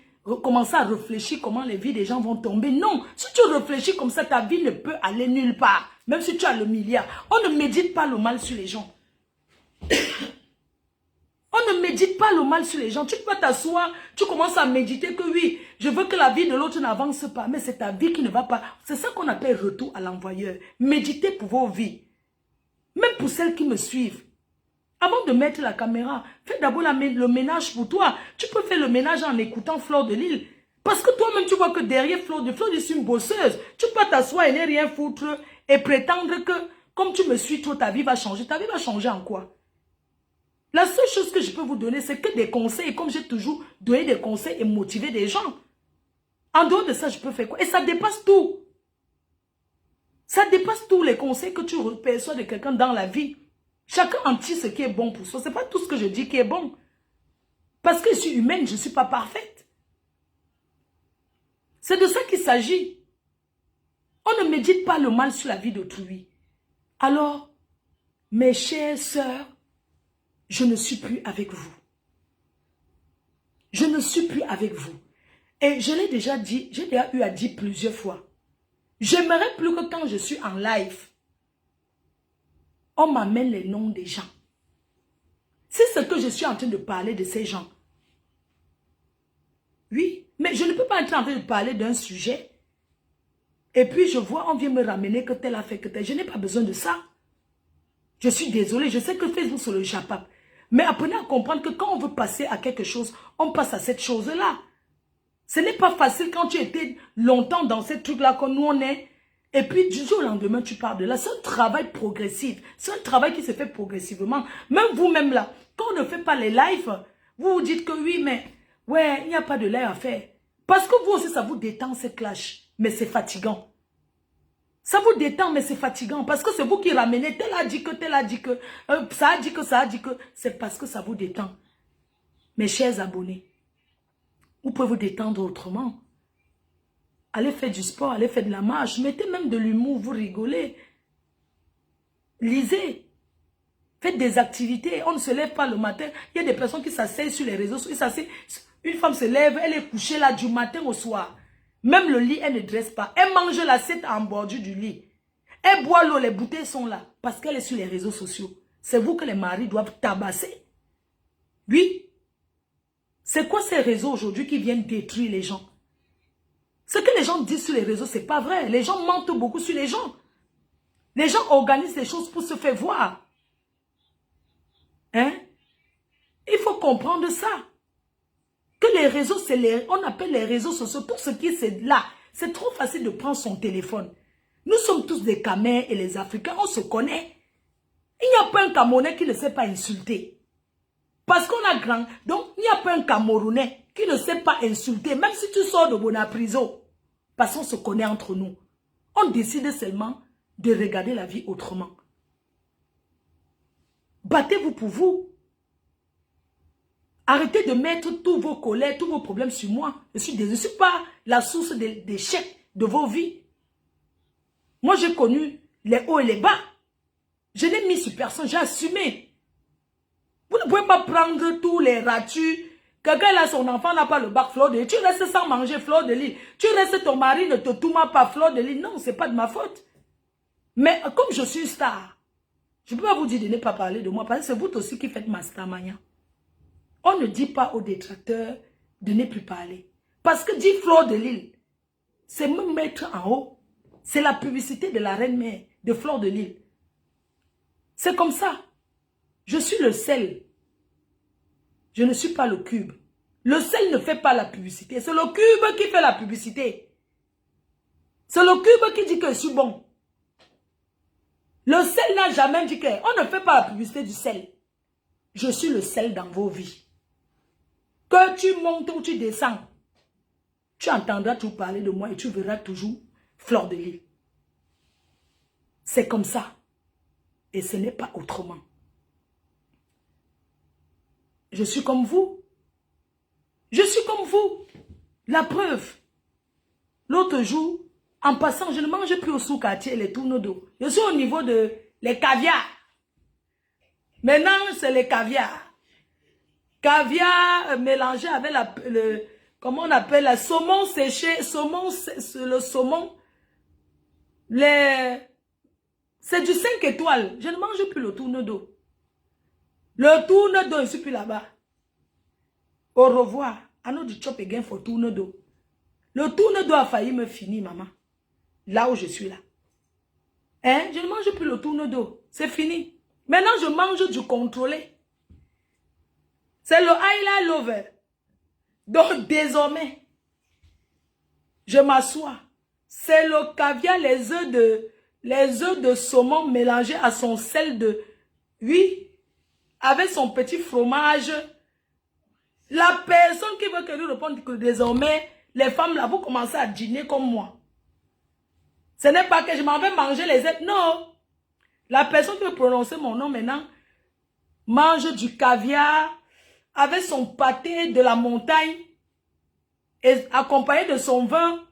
commencer à réfléchir comment les vies des gens vont tomber. Non, si tu réfléchis comme ça, ta vie ne peut aller nulle part. Même si tu as le milliard. On ne médite pas le mal sur les gens. On ne médite pas le mal sur les gens. Tu peux t'asseoir, tu commences à méditer que oui, je veux que la vie de l'autre n'avance pas, mais c'est ta vie qui ne va pas. C'est ça qu'on appelle retour à l'envoyeur. Méditez pour vos vies. Même pour celles qui me suivent. Avant de mettre la caméra, fais d'abord le ménage pour toi. Tu peux faire le ménage en écoutant Fleur de Lys. Parce que toi-même, tu vois que derrière Fleur de Lys, c'est une bosseuse. Tu peux t'asseoir et ne rien foutre et prétendre que, comme tu me suis trop, ta vie va changer. Ta vie va changer en quoi? La seule chose que je peux vous donner, c'est que des conseils. Comme j'ai toujours donné des conseils et motivé des gens. En dehors de ça, je peux faire quoi? Et ça dépasse tout. Ça dépasse tous les conseils que tu reçois de quelqu'un dans la vie. Chacun en tire ce qui est bon pour soi. Ce n'est pas tout ce que je dis qui est bon. Parce que je suis humaine, je ne suis pas parfaite. C'est de ça qu'il s'agit. On ne médite pas le mal sur la vie d'autrui. Alors, mes chères sœurs, je ne suis plus avec vous. Je ne suis plus avec vous. Et je l'ai déjà dit, j'ai déjà eu à dire plusieurs fois. J'aimerais plus que quand je suis en live, on m'amène les noms des gens. C'est ce que je suis en train de parler de ces gens. Oui, mais je ne peux pas être en train de parler d'un sujet. Et puis je vois, on vient me ramener que tel a fait que tel. Je n'ai pas besoin de ça. Je suis désolée, je sais que Facebook c'est le Japap. Mais apprenez à comprendre que quand on veut passer à quelque chose, on passe à cette chose-là. Ce n'est pas facile quand tu étais longtemps dans ce truc-là que nous on est. Et puis du jour au lendemain, tu pars de là. C'est un travail progressif. C'est un travail qui se fait progressivement. Même vous-même là, quand on ne fait pas les lives, vous vous dites que oui, mais ouais, il n'y a pas de live à faire. Parce que vous aussi, ça vous détend ces clashs. Mais c'est fatigant. Ça vous détend, mais c'est fatigant. Parce que c'est vous qui ramenez. Tel a dit que, tel a dit que, ça a dit que, ça a dit que. C'est parce que ça vous détend. Mes chers abonnés, vous pouvez vous détendre autrement. Allez faire du sport, allez faire de la marche. Mettez même de l'humour, vous rigolez. Lisez. Faites des activités. On ne se lève pas le matin. Il y a des personnes qui s'asseyent sur les réseaux sociaux. Une femme se lève, elle est couchée là du matin au soir. Même le lit, elle ne dresse pas. Elle mange l'assiette en bordure du lit. Elle boit l'eau, les bouteilles sont là. Parce qu'elle est sur les réseaux sociaux. C'est vous que les maris doivent tabasser. Oui. C'est quoi ces réseaux aujourd'hui qui viennent détruire les gens? Ce que les gens disent sur les réseaux, c'est pas vrai. Les gens mentent beaucoup sur les gens. Les gens organisent les choses pour se faire voir. Hein? Il faut comprendre ça. Que les réseaux, on appelle les réseaux sociaux, tout ce qui c'est là. C'est trop facile de prendre son téléphone. Nous sommes tous des Camers et les Africains, on se connaît. Il n'y a pas un Camerounais qui ne sait pas insulter. Parce qu'on a grand. Donc, il n'y a pas un Camerounais qui ne sait pas insulter, même si tu sors de bonne prison. Parce qu'on se connaît entre nous. On décide seulement de regarder la vie autrement. Battez-vous pour vous. Arrêtez de mettre tous vos colères, tous vos problèmes sur moi. Je ne suis pas la source d'échec de vos vies. Moi, j'ai connu les hauts et les bas. Je n'ai mis sur personne, j'ai assumé. Vous ne pouvez pas prendre tous les ratus. Quelqu'un là, son enfant n'a pas le bac Fleur de Lys. Tu restes sans manger Fleur de Lys. Tu restes, ton mari ne te tourma pas Fleur de Lys. Non, ce n'est pas de ma faute. Mais comme je suis star, je ne peux pas vous dire de ne pas parler de moi. Parce que c'est vous aussi qui faites ma star mania. On ne dit pas aux détracteurs de ne plus parler. Parce que dire Fleur de Lys, c'est me mettre en haut. C'est la publicité de la reine-mère de Fleur de Lys. C'est comme ça. Je suis le sel. Je ne suis pas le cube. Le sel ne fait pas la publicité. C'est le cube qui fait la publicité. C'est le cube qui dit que je suis bon. Le sel n'a jamais dit qu'on ne fait pas la publicité du sel. Je suis le sel dans vos vies. Que tu montes ou tu descends, tu entendras tout parler de moi et tu verras toujours Fleur de Lys. C'est comme ça. Et ce n'est pas autrement. Je suis comme vous. Je suis comme vous. La preuve. L'autre jour, En passant, je ne mange plus au sous-quartier les tourneaux d'eau. Je suis au niveau de les caviars. Maintenant, c'est les caviars. Caviar mélangé avec comment on appelle la saumon séché, le saumon. C'est du 5 étoiles. Je ne mange plus le tourneau d'eau. Le tourneau d'eau, je ne suis plus là-bas. Au revoir. I know the chop again for tourneau d'eau. Le tourneau d'eau a failli me finir, maman. Là où je suis là. Hein? Je ne mange plus le tourneau d'eau. C'est fini. Maintenant, je mange du contrôlé. C'est le highlight lover. Donc, désormais, je m'assois. C'est le caviar, les œufs de saumon mélangés à son sel de... Oui, avec son petit fromage. La personne qui veut que nous répondions que désormais, les femmes là, vous commencez à dîner comme moi. Ce n'est pas que je m'en vais manger les œufs. Non. La personne qui veut prononcer mon nom maintenant mange du caviar avec son pâté de la montagne et accompagné de son vin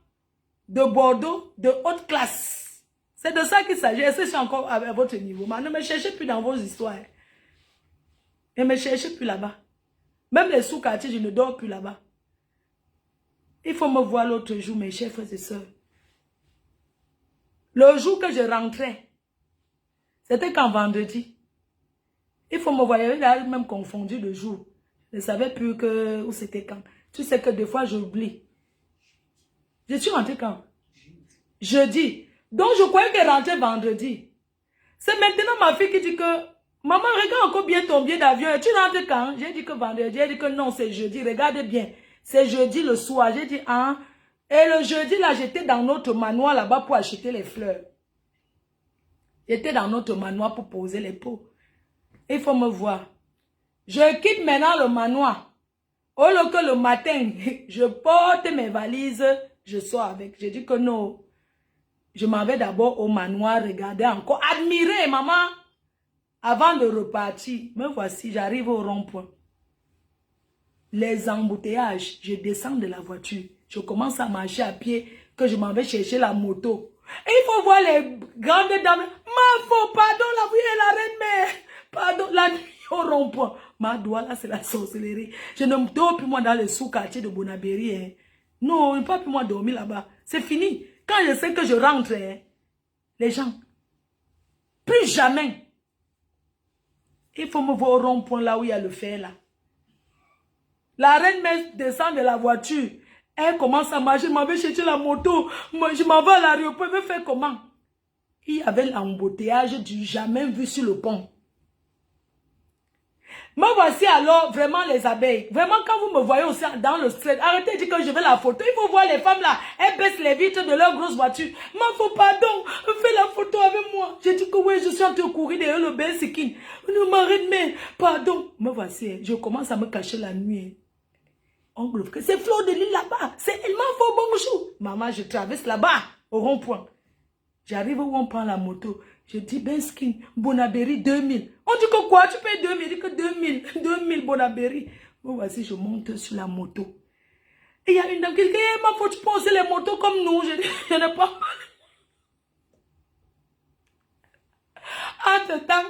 de Bordeaux de haute classe. C'est de ça qu'il s'agit. Est-ce que je suis encore à votre niveau? Ne me cherchez plus dans vos histoires. Ne me cherchez plus là-bas. Même les sous-quartiers, je ne dors plus là-bas. Il faut me voir l'autre jour, mes chers frères et sœurs. Le jour que je rentrais, c'était quand vendredi. Il faut me voir, il a même confondu le jour. Je ne savais plus où c'était quand. Tu sais que des fois, j'oublie. Je suis rentrée quand? Jeudi. Donc, je croyais qu'elle rentrait vendredi. C'est maintenant ma fille qui dit que, maman, regarde encore bien ton billet d'avion. Tu rentres quand? J'ai dit que vendredi. Elle dit que non, c'est jeudi. Regardez bien. C'est jeudi le soir. J'ai dit, ah. Et le jeudi, là, j'étais dans notre manoir là-bas pour acheter les fleurs. J'étais dans notre manoir pour poser les pots. Il faut me voir. Je quitte maintenant le manoir. Au lieu que le matin, je porte mes valises, je sors avec. J'ai dit que non. Je m'en vais d'abord au manoir, regarder encore, admirer, maman. Avant de repartir, me voici, j'arrive au rond-point. Les embouteillages, je descends de la voiture. Je commence à marcher à pied, que je m'en vais chercher la moto. Et il faut voir les grandes dames. Ma faux, pardon, la vie est la reine-mère. Pardon, la nuit au rond-point. Ma doigt là, c'est la sorcellerie. Je ne me dors plus moi dans le sous-quartier de Bonabéry. Hein. Non, je ne peux pas plus moi dormir là-bas. C'est fini. Quand je sais que je rentre, hein, les gens, plus jamais. Il faut me voir au rond-point là où il y a le fer là. La reine-mère descend de la voiture. Elle commence à marcher. Je m'en vais chercher la moto. Moi, je m'en vais à l'aéroport. Je vais faire comment? Il y avait l'embouteillage du jamais vu sur le pont. Me voici alors vraiment les abeilles. Vraiment quand vous me voyez aussi dans le street, arrêtez de dire que je veux la photo. Il faut voir les femmes là. Elles baissent les vitres de leur grosse voiture. Ma faut pardon. Fais la photo avec moi. J'ai dit que oui, je suis en train de courir derrière le Bensikin. Ne m'arrête mais pardon. Me voici. Je commence à me cacher la nuit. C'est Fleur de Lille là-bas. C'est elle m'a fait bonjour. Maman, je traverse là-bas, au rond-point. J'arrive où on prend la moto. Je dis, Benskin, Bonabéry, 2000. On dit que quoi? Tu payes 2000? Je dis que 2000. 2000 Bonabéry. Bon, voici, je monte sur la moto. Et il y a une dame qui dit, ma faut tu penser les motos comme nous. Je dis, je n'ai pas. Entre-temps,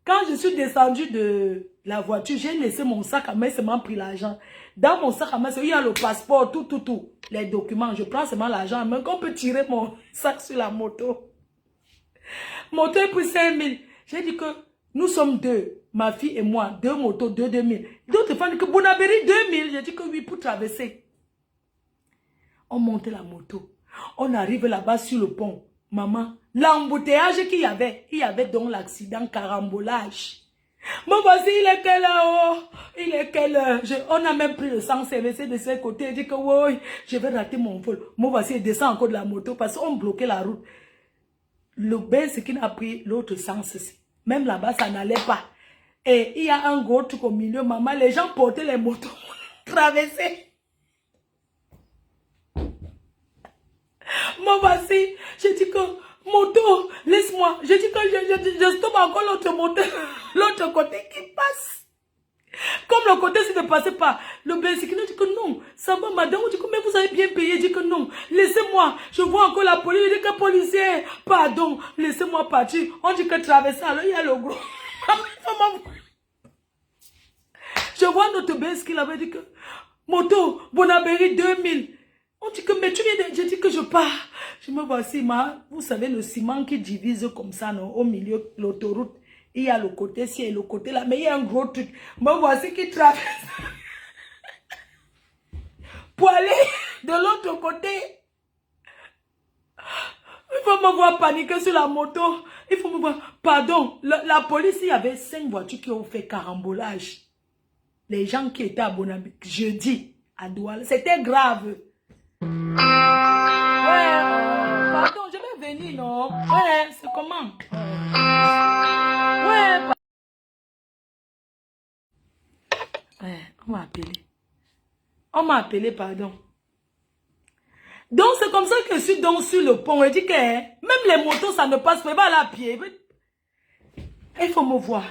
quand je suis descendue de la voiture, j'ai laissé mon sac à main, c'est m'a pris l'argent. Dans mon sac à main, il y a le passeport, tout. Les documents, je prends seulement l'argent à main, qu'on peut tirer mon sac sur la moto. Moto est pour 5000. J'ai dit que nous sommes deux, ma fille et moi, 2 motos, 2000. D'autres femmes disent que Bonabéry 2000. J'ai dit que oui, pour traverser. On monte la moto. On arrive là-bas sur le pont. Maman, l'embouteillage qu'il y avait, il y avait donc l'accident, carambolage. Moi, voici, il est quelle heure? Il est quelle heure? On a même pris le sang CVC de ce côté. Il dit que oui, je vais rater mon vol. Moi, voici, il descend encore de la moto parce qu'on bloquait la route. Le bain, c'est qu'il a pris l'autre sens ici. Même là-bas, ça n'allait pas. Et il y a un gros truc au milieu, maman. Les gens portaient les motos, traversaient. Moi, voici, j'ai dit que, moto, laisse-moi. J'ai dit que je stoppe encore l'autre moto, l'autre côté qui passe. Comme le côté s'il ne passait pas, le Bensikino dit que non. Ça va, madame, on dit que mais vous avez bien payé. Il dit que non. Laissez-moi. Je vois encore la police. Il dit que policier, pardon, laissez-moi partir. On dit que traverser, alors il y a le gros. Je vois notre Benz qu'il avait dit que moto, Bonabéry 2000. On dit que, mais tu viens de... Je dis que je pars. Je me vois aussi, vous savez, le ciment qui divise comme ça, non, au milieu de l'autoroute. Il y a le côté ci et le côté là, mais il y a un gros truc. Me voici qui traverse. Pour aller de l'autre côté. Il faut me voir paniquer sur la moto. Il faut me voir... Pardon, la police, il y avait 5 voitures qui ont fait carambolage. Les gens qui étaient à Bonabéry, jeudi, à Douala, c'était grave. Ouais, pardon, je vais venir, non? Ouais, c'est comment? Ouais, ouais, on m'a appelé. On m'a appelé, pardon. Donc, c'est comme ça que je suis donc sur le pont. Je dis que même les motos, ça ne passe pas à pied. Il faut me voir.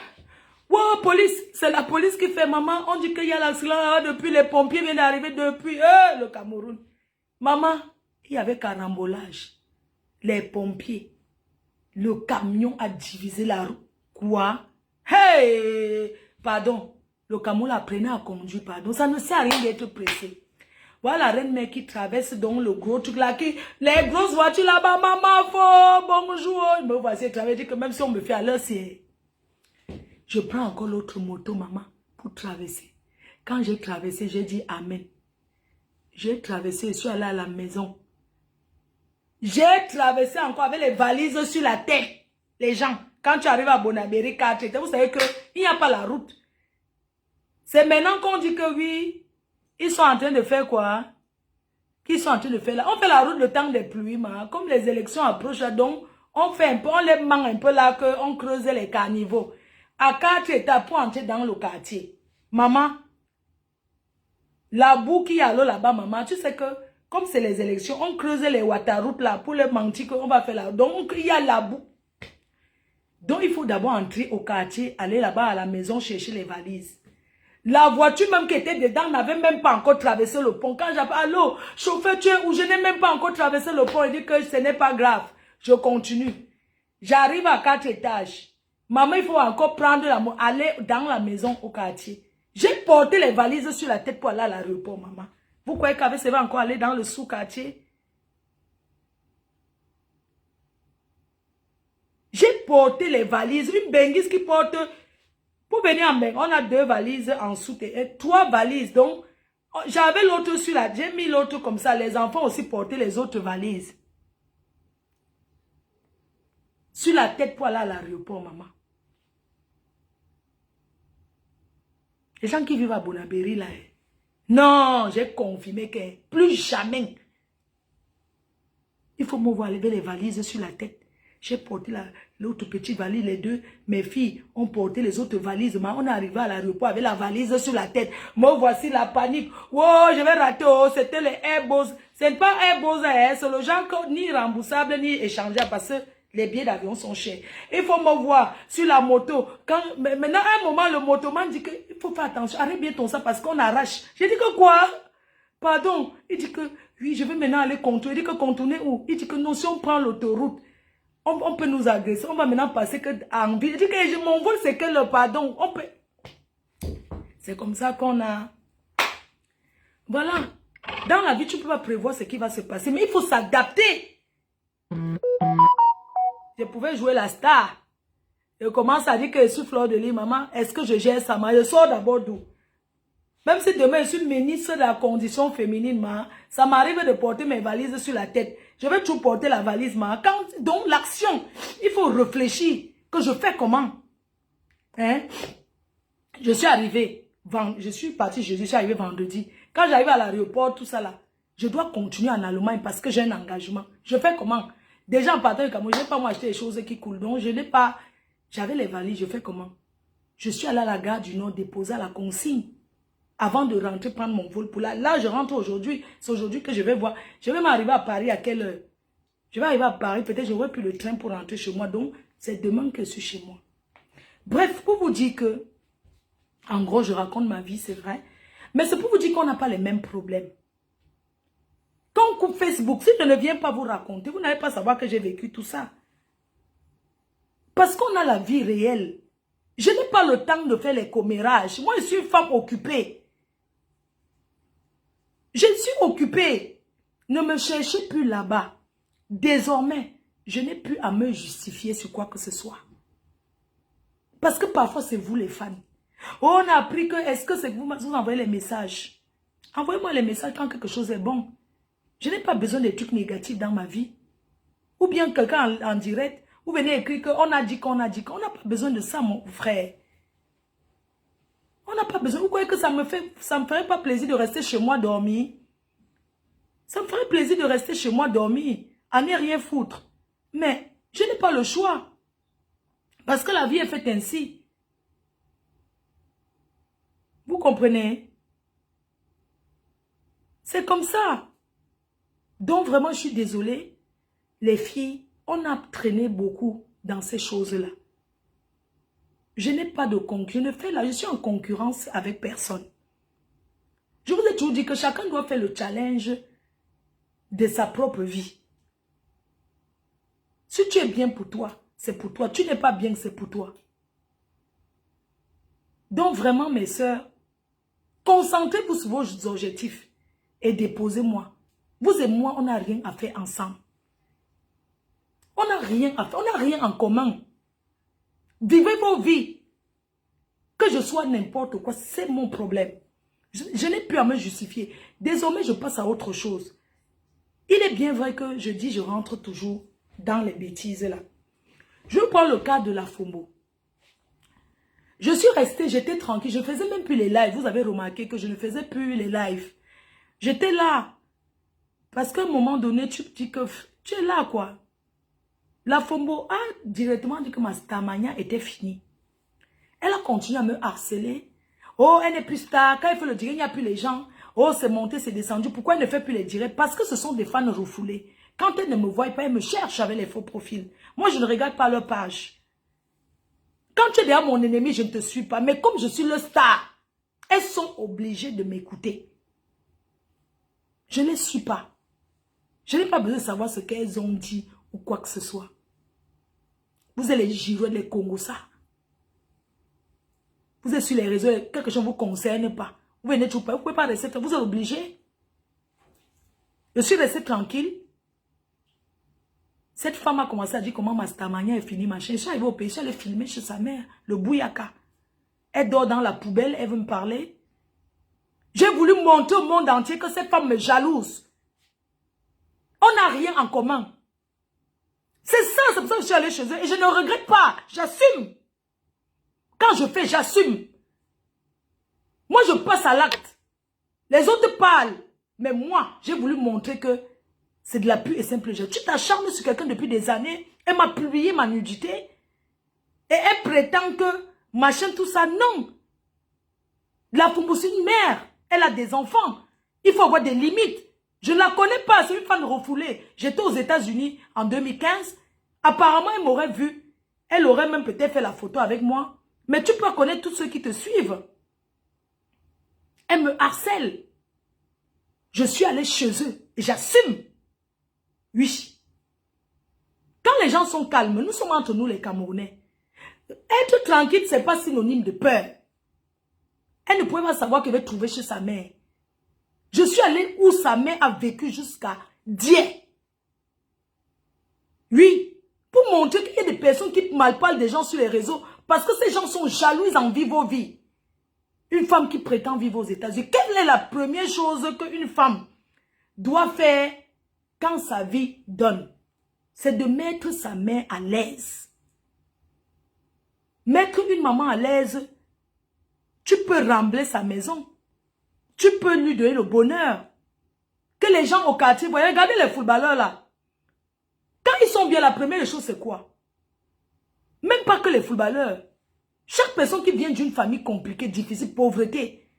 Wow, police, c'est la police qui fait, maman. On dit qu'il y a l'accident depuis les pompiers viennent d'arriver depuis le Cameroun. Maman, il y avait carambolage. Les pompiers. Le camion a divisé la route. Quoi? Hey! Pardon. Le camion l'apprenait à conduire, pardon. Ça ne sert à rien d'être pressé. Voilà la reine mère qui traverse donc le gros truc là. Les grosses voitures là-bas, maman, faut, bonjour. Me voici traverser que même si on me fait à l'heure, c'est... Je prends encore l'autre moto, maman, pour traverser. Quand j'ai traversé, j'ai dit Amen. J'ai traversé, je suis allée à la maison. J'ai traversé encore avec les valises sur la tête. Les gens, quand tu arrives à Bonabéry 4, vous savez qu'il n'y a pas la route. C'est maintenant qu'on dit que oui, ils sont en train de faire quoi? Qu'ils sont en train de faire là. On fait la route le temps des pluies, comme les élections approchent, donc on fait un peu, on les manque un peu là, on creuse les caniveaux. À 4 étapes pour entrer dans le quartier. Maman, la boue qui a là-bas, maman, tu sais que, comme c'est les élections, on creuse les waterroutes là pour les mentir qu'on va faire là. Donc, il y a la boue. Donc, il faut d'abord entrer au quartier, aller là-bas à la maison chercher les valises. La voiture même qui était dedans n'avait même pas encore traversé le pont. Quand j'appelle, allô, chauffeur, tu es où? Je n'ai même pas encore traversé le pont. Il dit que ce n'est pas grave. Je continue. J'arrive à 4 étages. Maman, il faut encore prendre aller dans la maison au quartier. J'ai porté les valises sur la tête pour aller à l'aéroport, maman. Vous croyez qu'avec ça va encore aller dans le sous-quartier? J'ai porté les valises. Une benguise qui porte... Pour venir en Bengue, on a 2 valises en sous et 3 valises. Donc, j'avais l'autre sur la... J'ai mis l'autre comme ça. Les enfants aussi portaient les autres valises. Sur la tête pour aller à l'aéroport, maman. Les gens qui vivent à Bonabéry, là. Non, j'ai confirmé que plus jamais. Il faut me voir lever les valises sur la tête. J'ai porté l'autre petite valise, les 2. Mes filles ont porté les autres valises. On est arrivé à l'aéroport avec la valise sur la tête. Moi, voici la panique. Oh, je vais rater. Oh, c'était les Airbus. Ce n'est pas Airbus, c'est le genre ni remboursable, ni échangeable parce que les billets d'avion sont chers. Il faut me voir sur la moto. Maintenant, à un moment, le motoman dit qu'il faut faire attention. Arrête bien ton ça parce qu'on arrache. J'ai dit que quoi? Pardon. Il dit que oui, je vais maintenant aller contourner. Il dit que contourner où? Il dit que non, si on prend l'autoroute, on peut nous agresser. On va maintenant passer que en ville. Il dit que mon vol, c'est que le pardon. On peut... C'est comme ça qu'on a... Voilà. Dans la vie, tu ne peux pas prévoir ce qui va se passer. Mais il faut s'adapter. Je pouvais jouer la star. Je commence à dire que je suis fleur de lit, maman. Est-ce que je gère ça? Je sors d'abord d'où? Même si demain je suis ministre de la condition féminine, ça m'arrive de porter mes valises sur la tête. Je vais toujours porter la valise, donc l'action, il faut réfléchir. Que je fais comment? Hein? Je suis arrivé, je suis parti, je suis arrivé vendredi. Quand j'arrive à l'aéroport, tout ça là, je dois continuer en Allemagne parce que j'ai un engagement. Je fais comment? Déjà en partant du Cameroun, je n'ai pas moi acheté des choses qui coulent. Donc je n'ai pas, j'avais les valises, je fais comment? Je suis allé à la gare du Nord déposer à la consigne. Avant de rentrer, prendre mon vol pour là. Là, je rentre aujourd'hui. C'est aujourd'hui que je vais voir. Je vais m'arriver à Paris à quelle heure? Je vais arriver à Paris. Peut-être j'aurai plus le train pour rentrer chez moi. Donc, c'est demain que je suis chez moi. Bref, pour vous dire que En gros, je raconte ma vie, c'est vrai. Mais c'est pour vous dire qu'on n'a pas les mêmes problèmes. Quand on coupe Facebook, si je ne viens pas vous raconter, vous n'allez pas savoir que j'ai vécu tout ça. Parce qu'on a la vie réelle. Je n'ai pas le temps de faire les commérages. Moi, je suis une femme occupée. Je suis occupée. Ne me cherchez plus là-bas. Désormais, je n'ai plus à me justifier sur quoi que ce soit. Parce que parfois, c'est vous les fans. Oh, on a appris que, est-ce que c'est que vous envoyez les messages? Envoyez-moi les messages quand quelque chose est bon. Je n'ai pas besoin des trucs négatifs dans ma vie. Ou bien quelqu'un en direct, vous venez écrire qu'on a dit qu'on a dit qu'on n'a pas besoin de ça, mon frère. On n'a pas besoin. Vous croyez que ça me ferait pas plaisir de rester chez moi dormir? Ça me ferait plaisir de rester chez moi dormir, à ne rien foutre. Mais je n'ai pas le choix. Parce que la vie est faite ainsi. Vous comprenez? C'est comme ça. Donc vraiment, je suis désolée. Les filles, on a traîné beaucoup dans ces choses-là. Je n'ai pas de concurrence. Je suis en concurrence avec personne. Je vous ai toujours dit que chacun doit faire le challenge de sa propre vie. Si tu es bien pour toi, c'est pour toi. Tu n'es pas bien, c'est pour toi. Donc vraiment, mes sœurs, concentrez-vous sur vos objectifs et déposez-moi. Vous et moi, on n'a rien à faire ensemble. On n'a rien à faire, on n'a rien en commun. Vivez vos vies. Que je sois n'importe quoi, c'est mon problème. Je n'ai plus à me justifier. Désormais, je passe à autre chose. Il est bien vrai que je rentre toujours dans les bêtises là. Je prends le cas de la FOMO. Je suis restée, j'étais tranquille, je ne faisais même plus les lives. Vous avez remarqué que je ne faisais plus les lives. J'étais là. Parce qu'à un moment donné, tu dis que tu es là quoi. La FOMO a directement dit que ma starmania était finie. Elle a continué à me harceler. Oh, elle n'est plus star. Quand elle fait le direct, il n'y a plus les gens. Oh, c'est monté, c'est descendu. Pourquoi elle ne fait plus les directs? Parce que ce sont des fans refoulés. Quand elle ne me voit pas, elle me cherche avec les faux profils. Moi, je ne regarde pas leur page. Quand tu es derrière mon ennemi, je ne te suis pas. Mais comme je suis le star, elles sont obligées de m'écouter. Je ne les suis pas. Je n'ai pas besoin de savoir ce qu'elles ont dit ou quoi que ce soit. Vous êtes les Girois, les Congossas. Vous êtes sur les réseaux, quelque chose ne vous concerne pas. Vous venez toujours pas, vous ne pouvez pas rester, vous êtes obligé. Je suis restée tranquille. Cette femme a commencé à dire comment ma starmania est finie, machin. Je suis arrivée au pays, elle est filmée chez sa mère, le bouyaka. Elle dort dans la poubelle, elle veut me parler. J'ai voulu montrer au monde entier que cette femme me jalouse. On n'a rien en commun. C'est ça, c'est pour ça que je suis allée chez eux et je ne regrette pas, j'assume. Quand je fais, j'assume. Moi, je passe à l'acte. Les autres parlent. Mais moi, j'ai voulu montrer que c'est de la pure et simple jeu. Tu t'acharnes sur quelqu'un depuis des années. Elle m'a publié ma nudité. Et elle prétend que machin, tout ça. Non. La FOMO, c'est une mère. Elle a des enfants. Il faut avoir des limites. Je ne la connais pas. C'est une femme refoulée. J'étais aux États-Unis en 2015. Apparemment, elle m'aurait vu. Elle aurait même peut-être fait la photo avec moi. Mais tu peux connaître tous ceux qui te suivent. Elle me harcèle. Je suis allée chez eux. Et j'assume. Oui. Quand les gens sont calmes, nous sommes entre nous les Camerounais. Être tranquille, ce n'est pas synonyme de peur. Elle ne pouvait pas savoir qu'elle va trouver chez sa mère. Je suis allée où sa mère a vécu jusqu'à Dieppe. Oui. Pour montrer qu'il y a des personnes qui malparlent des gens sur les réseaux. Parce que ces gens sont jaloux, ils envient vos vies. Une femme qui prétend vivre aux États-Unis, quelle est la première chose qu'une femme doit faire quand sa vie donne? C'est de mettre sa mère à l'aise. Mettre une maman à l'aise, tu peux rembler sa maison. Tu peux lui donner le bonheur. Que les gens au quartier, voyez, regardez les footballeurs là. Quand ils sont bien, la première chose c'est quoi? Même pas que les footballeurs. Chaque personne qui vient d'une famille compliquée, difficile, pauvreté.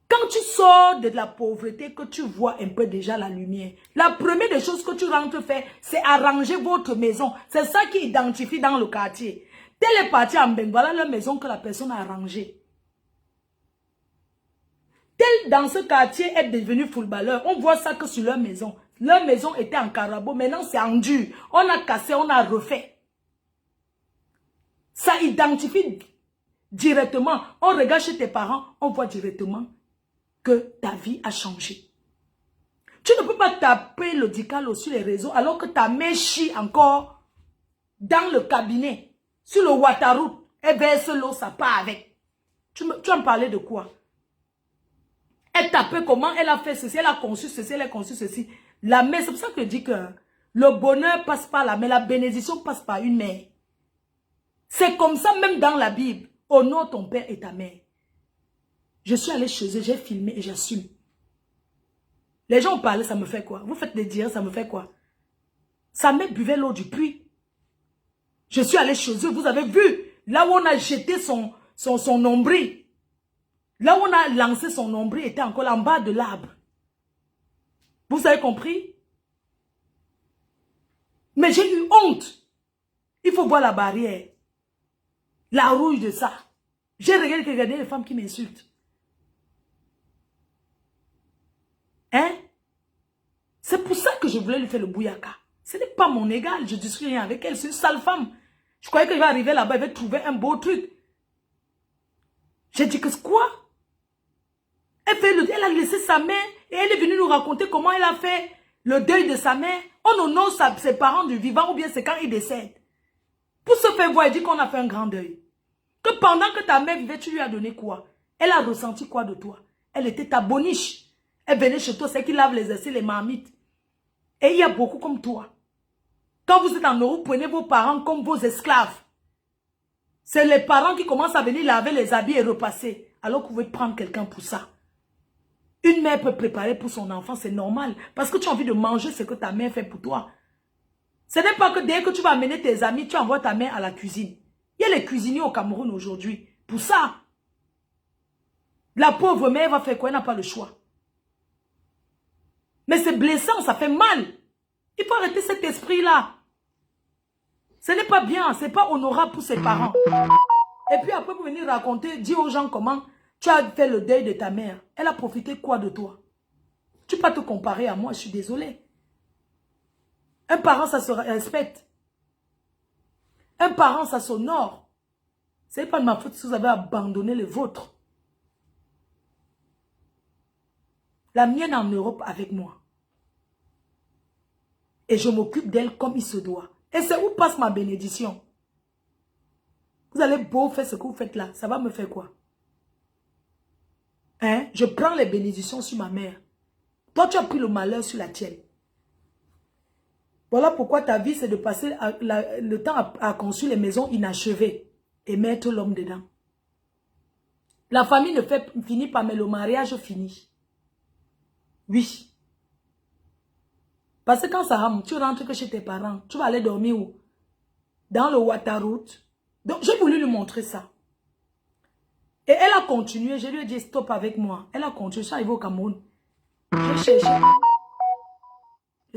Quand tu sors de la pauvreté, que tu vois un peu déjà la lumière, la première des choses que tu rentres faire, c'est arranger votre maison. C'est ça qui identifie dans le quartier. Tel est parti en Beng, voilà la maison que la personne a rangée. Tel dans ce quartier est devenu footballeur. On voit ça que sur leur maison. Leur maison était en carabo, maintenant c'est en dur. On a cassé, on a refait. Ça identifie directement. On regarde chez tes parents, on voit directement que ta vie a changé. Tu ne peux pas taper le dicalo sur les réseaux alors que ta mère chie encore dans le cabinet, sur le waterroute, et verse l'eau, ça part avec. Tu vas me parler de quoi? Elle tapait comment, elle a fait ceci, elle a conçu ceci, elle a conçu ceci. La mère, c'est pour ça que je dis que le bonheur passe par la mère, la bénédiction passe par une mère. C'est comme ça même dans la Bible. Honore ton père et ta mère. Je suis allée chez eux, j'ai filmé et j'assume. Les gens parlaient, ça me fait quoi? Vous faites des dires, ça me fait quoi? Sa mère buvait l'eau du puits. Je suis allée chez eux, vous avez vu, là où on a jeté son nombril. Là où on a lancé son nombril était encore en bas de l'arbre. Vous avez compris? Mais j'ai eu honte. Il faut voir la barrière. La rouille de ça. J'ai regardé les femmes qui m'insultent. Hein? C'est pour ça que je voulais lui faire le bouyaka. Ce n'est pas mon égal. Je ne discute rien avec elle. C'est une sale femme. Je croyais qu'elle va arriver là-bas, elle va trouver un beau truc. J'ai dit que c'est quoi? Elle a laissé sa mère et elle est venue nous raconter comment elle a fait le deuil de sa mère. On honore ses parents du vivant ou bien c'est quand ils décèdent. Pour se faire voir, elle dit qu'on a fait un grand deuil. Que pendant que ta mère vivait, tu lui as donné quoi? Elle a ressenti quoi de toi? Elle était ta boniche. Elle venait chez toi, c'est qui lave les assiettes, les marmites. Et il y a beaucoup comme toi. Quand vous êtes en Europe, prenez vos parents comme vos esclaves. C'est les parents qui commencent à venir laver les habits et repasser. Alors que vous pouvez prendre quelqu'un pour ça. Une mère peut préparer pour son enfant, c'est normal. Parce que tu as envie de manger ce que ta mère fait pour toi. Ce n'est pas que dès que tu vas amener tes amis, tu envoies ta mère à la cuisine. Il y a les cuisiniers au Cameroun aujourd'hui. Pour ça. La pauvre mère va faire quoi? Elle n'a pas le choix. Mais c'est blessant, ça fait mal. Il faut arrêter cet esprit-là. Ce n'est pas bien, ce n'est pas honorable pour ses parents. Et puis après, pour venir raconter, dire aux gens comment tu as fait le deuil de ta mère. Elle a profité quoi de toi? Tu ne peux pas te comparer à moi, je suis désolée. Un parent, ça se respecte. Un parent, ça s'honore. Ce n'est pas de ma faute si vous avez abandonné le vôtre. La mienne en Europe avec moi. Et je m'occupe d'elle comme il se doit. Et c'est où passe ma bénédiction. Vous allez beau faire ce que vous faites là. Ça va me faire quoi? Hein? Je prends les bénédictions sur ma mère. Toi, tu as pris le malheur sur la tienne. Voilà pourquoi ta vie, c'est de passer le temps à construire les maisons inachevées et mettre l'homme dedans. La famille ne finit pas, mais le mariage finit. Oui. Parce que quand ça rame, tu rentres que chez tes parents. Tu vas aller dormir où? Dans le waterroute. Donc, j'ai voulu lui montrer ça. Et elle a continué. Je lui ai dit, stop avec moi. Elle a continué. Je suis arrivée au Cameroun. Je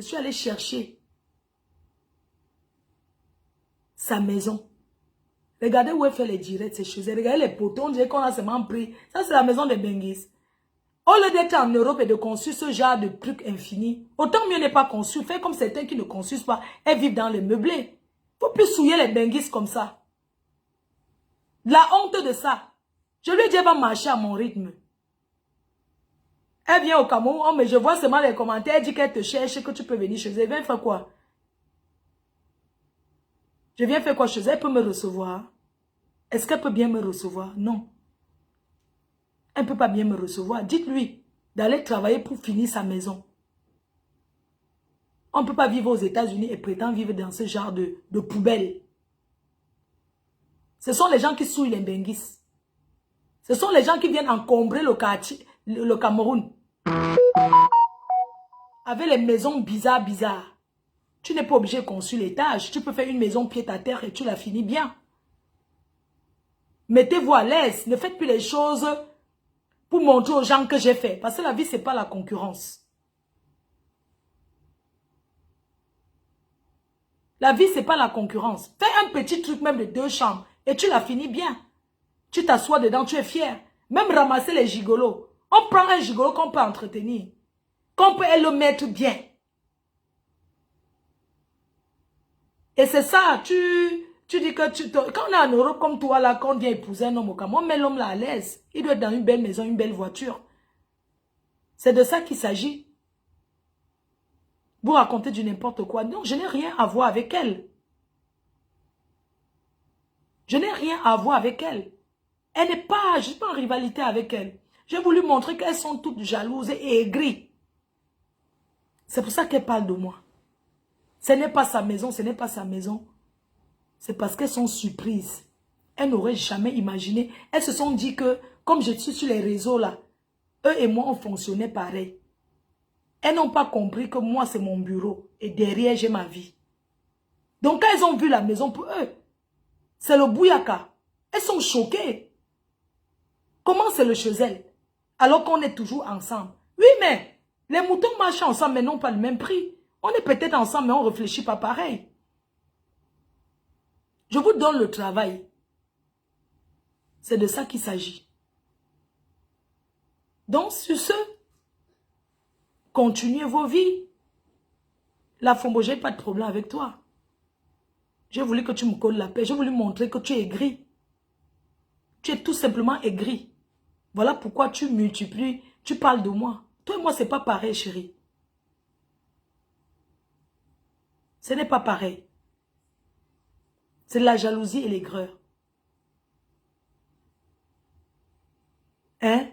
suis allée chercher sa maison. Regardez où elle fait les directs, ces choses. Regardez les poteaux. On dirait qu'on a seulement pris. Ça, c'est la maison des Benguis. Au lieu d'être en Europe et de construire ce genre de trucs infinis, autant mieux n'est pas construire. Faire comme certains qui ne construisent pas. Elles vivent dans les meublés. Il ne faut plus souiller les Benguis comme ça. La honte de ça. Je lui ai dit, elle va marcher à mon rythme. Elle vient au Cameroun, oh, mais je vois seulement les commentaires, elle dit qu'elle te cherche, que tu peux venir chez elle. Elle vient faire quoi? Je viens faire quoi chez elle? Elle peut me recevoir. Est-ce qu'elle peut bien me recevoir? Non. Elle ne peut pas bien me recevoir. Dites-lui d'aller travailler pour finir sa maison. On ne peut pas vivre aux États-Unis et prétendre vivre dans ce genre de poubelle. Ce sont les gens qui souillent les Benguis. Ce sont les gens qui viennent encombrer le Cameroun. Avec les maisons bizarres. Tu n'es pas obligé de construire l'étage. Tu peux faire une maison pied à terre et tu la finis bien. Mettez-vous à l'aise. Ne faites plus les choses pour montrer aux gens que j'ai fait. Parce que la vie, ce n'est pas la concurrence. La vie, c'est pas la concurrence. Fais un petit truc même de 2 chambres et tu l'as fini bien. Tu t'assois dedans, tu es fier. Même ramasser les gigolos. On prend un gigolo qu'on peut entretenir. Qu'on peut le mettre bien. Et c'est ça, tu dis que quand on est en Europe comme toi là, quand on vient épouser un homme au Cameroun, on met l'homme là à l'aise. Il doit être dans une belle maison, une belle voiture. C'est de ça qu'il s'agit. Vous racontez du n'importe quoi. Non, je n'ai rien à voir avec elle. Je n'ai rien à voir avec elle. Elle n'est pas, je ne suis pas en rivalité avec elle. J'ai voulu montrer qu'elles sont toutes jalouses et aigries. C'est pour ça qu'elle parle de moi. Ce n'est pas sa maison, ce n'est pas sa maison. C'est parce qu'elles sont surprises. Elles n'auraient jamais imaginé. Elles se sont dit que, comme je suis sur les réseaux là, eux et moi, on fonctionnait pareil. Elles n'ont pas compris que moi, c'est mon bureau. Et derrière, j'ai ma vie. Donc, quand elles ont vu la maison, pour eux, c'est le bouyaka. Elles sont choquées. Comment c'est le chez elles? Alors qu'on est toujours ensemble. Oui, mais les moutons marchent ensemble, mais n'ont pas le même prix. On est peut-être ensemble, mais on ne réfléchit pas pareil. Je vous donne le travail. C'est de ça qu'il s'agit. Donc, sur ce, continuez vos vies. La Fombo, j'ai pas de problème avec toi. J'ai voulu que tu me colles la paix. J'ai voulu montrer que tu es aigri. Tu es tout simplement aigri. Voilà pourquoi tu multiplies, tu parles de moi. Toi et moi, c'est pas pareil, chérie. Ce n'est pas pareil. C'est la jalousie et l'aigreur. Hein?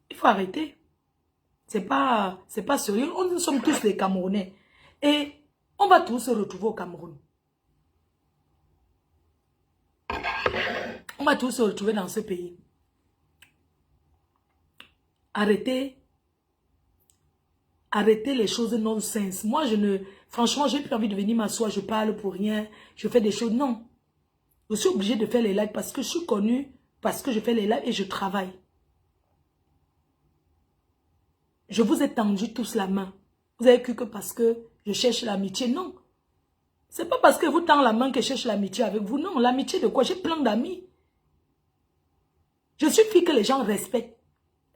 Il faut arrêter. C'est pas sérieux. Nous sommes tous des Camerounais. Et on va tous se retrouver au Cameroun. On va tous se retrouver dans ce pays. Arrêtez. Arrêtez les choses non-sens. Moi, franchement, j'ai plus envie de venir m'asseoir, je parle pour rien, je fais des choses. Non. Je suis obligée de faire les lives parce que je suis connue, parce que je fais les lives et je travaille. Je vous ai tendu tous la main. Vous avez cru que parce que je cherche l'amitié. Non. C'est pas parce que vous tendez la main que je cherche l'amitié avec vous. Non, l'amitié de quoi? J'ai plein d'amis. Je suffit que les gens respectent.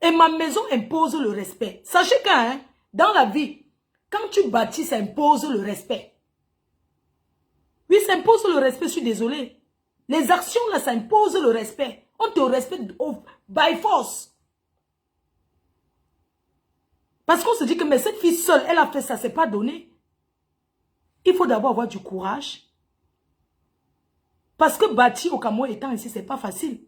Et ma maison impose le respect. Sachez que, dans la vie, quand tu bâtis, ça impose le respect. Oui, ça impose le respect, je suis désolée. Les actions, là, ça impose le respect. On te respecte by force. Parce qu'on se dit que, mais cette fille seule, elle a fait ça, c'est pas donné. Il faut d'abord avoir du courage. Parce que bâtir au Cameroun étant ici, c'est pas facile.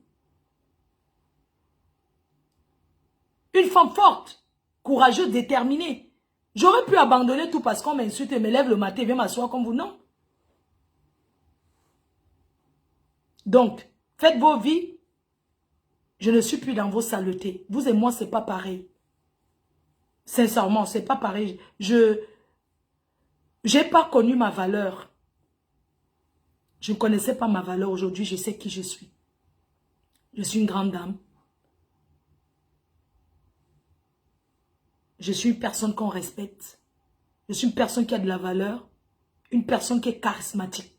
Une femme forte, courageuse, déterminée. J'aurais pu abandonner tout parce qu'on m'insulte et me lève le matin et viens m'asseoir comme vous, non. Donc, faites vos vies. Je ne suis plus dans vos saletés. Vous et moi, c'est pas pareil. Sincèrement, c'est pas pareil. Je n'ai pas connu ma valeur. Je ne connaissais pas ma valeur. Aujourd'hui, je sais qui je suis. Je suis une grande dame. Je suis une personne qu'on respecte. Je suis une personne qui a de la valeur. Une personne qui est charismatique.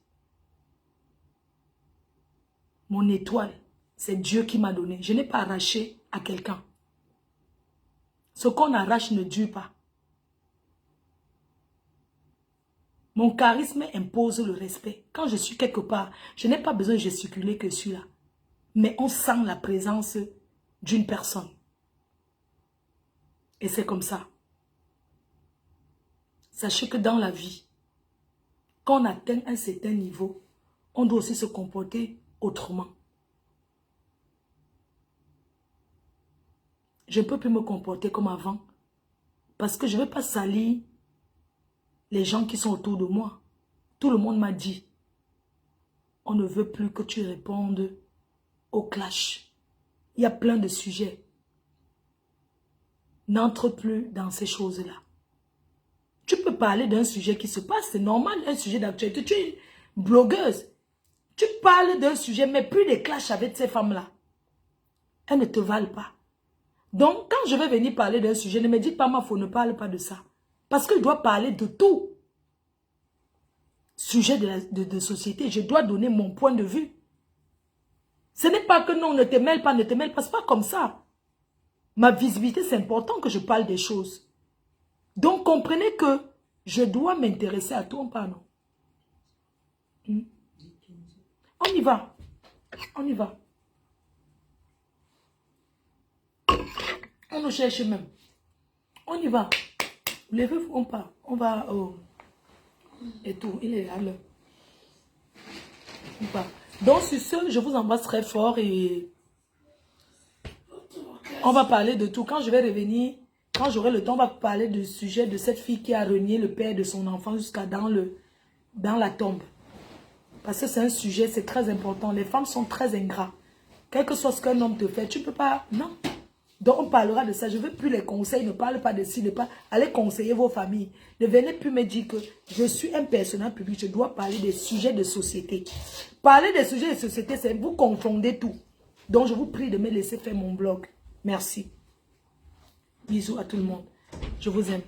Mon étoile, c'est Dieu qui m'a donné. Je n'ai pas arraché à quelqu'un. Ce qu'on arrache ne dure pas. Mon charisme impose le respect. Quand je suis quelque part, je n'ai pas besoin de gesticuler que je suis là. Mais on sent la présence d'une personne. Et c'est comme ça. Sachez que dans la vie, quand on atteint un certain niveau, on doit aussi se comporter autrement. Je ne peux plus me comporter comme avant. Parce que je ne vais pas salir les gens qui sont autour de moi. Tout le monde m'a dit, on ne veut plus que tu répondes au clash. Il y a plein de sujets. N'entre plus dans ces choses-là. Tu peux parler d'un sujet qui se passe, c'est normal, un sujet d'actualité. Tu es une blogueuse. Tu parles d'un sujet, mais plus de clash avec ces femmes-là. Elles ne te valent pas. Donc, quand je vais venir parler d'un sujet, ne me dites pas, Mafo, ne parle pas de ça. Parce que je dois parler de tout. Sujet de société, je dois donner mon point de vue. Ce n'est pas que non, ne te mêle pas, c'est pas comme ça. Ma visibilité, c'est important que je parle des choses. Donc, comprenez que je dois m'intéresser à tout, pardon. On y va. On y va. On nous cherche même. On y va. Levez-vous, on part. On va et tout. Il est là, là. On part. Donc, sur ce, je vous embrasse très fort et on va parler de tout. Quand je vais revenir, quand j'aurai le temps, on va parler du sujet de cette fille qui a renié le père de son enfant jusqu'à dans la tombe. Parce que c'est un sujet, c'est très important. Les femmes sont très ingrats. Quel que soit ce qu'un homme te fait, tu ne peux pas... Non. Donc, on parlera de ça. Je ne veux plus les conseils. Ne parle pas de ci, ne pas... Allez conseiller vos familles. Ne venez plus me dire que je suis un personnage public. Je dois parler des sujets de société. Parler des sujets de société, c'est vous confondez tout. Donc, je vous prie de me laisser faire mon blog. Merci. Bisous à tout le monde. Je vous aime.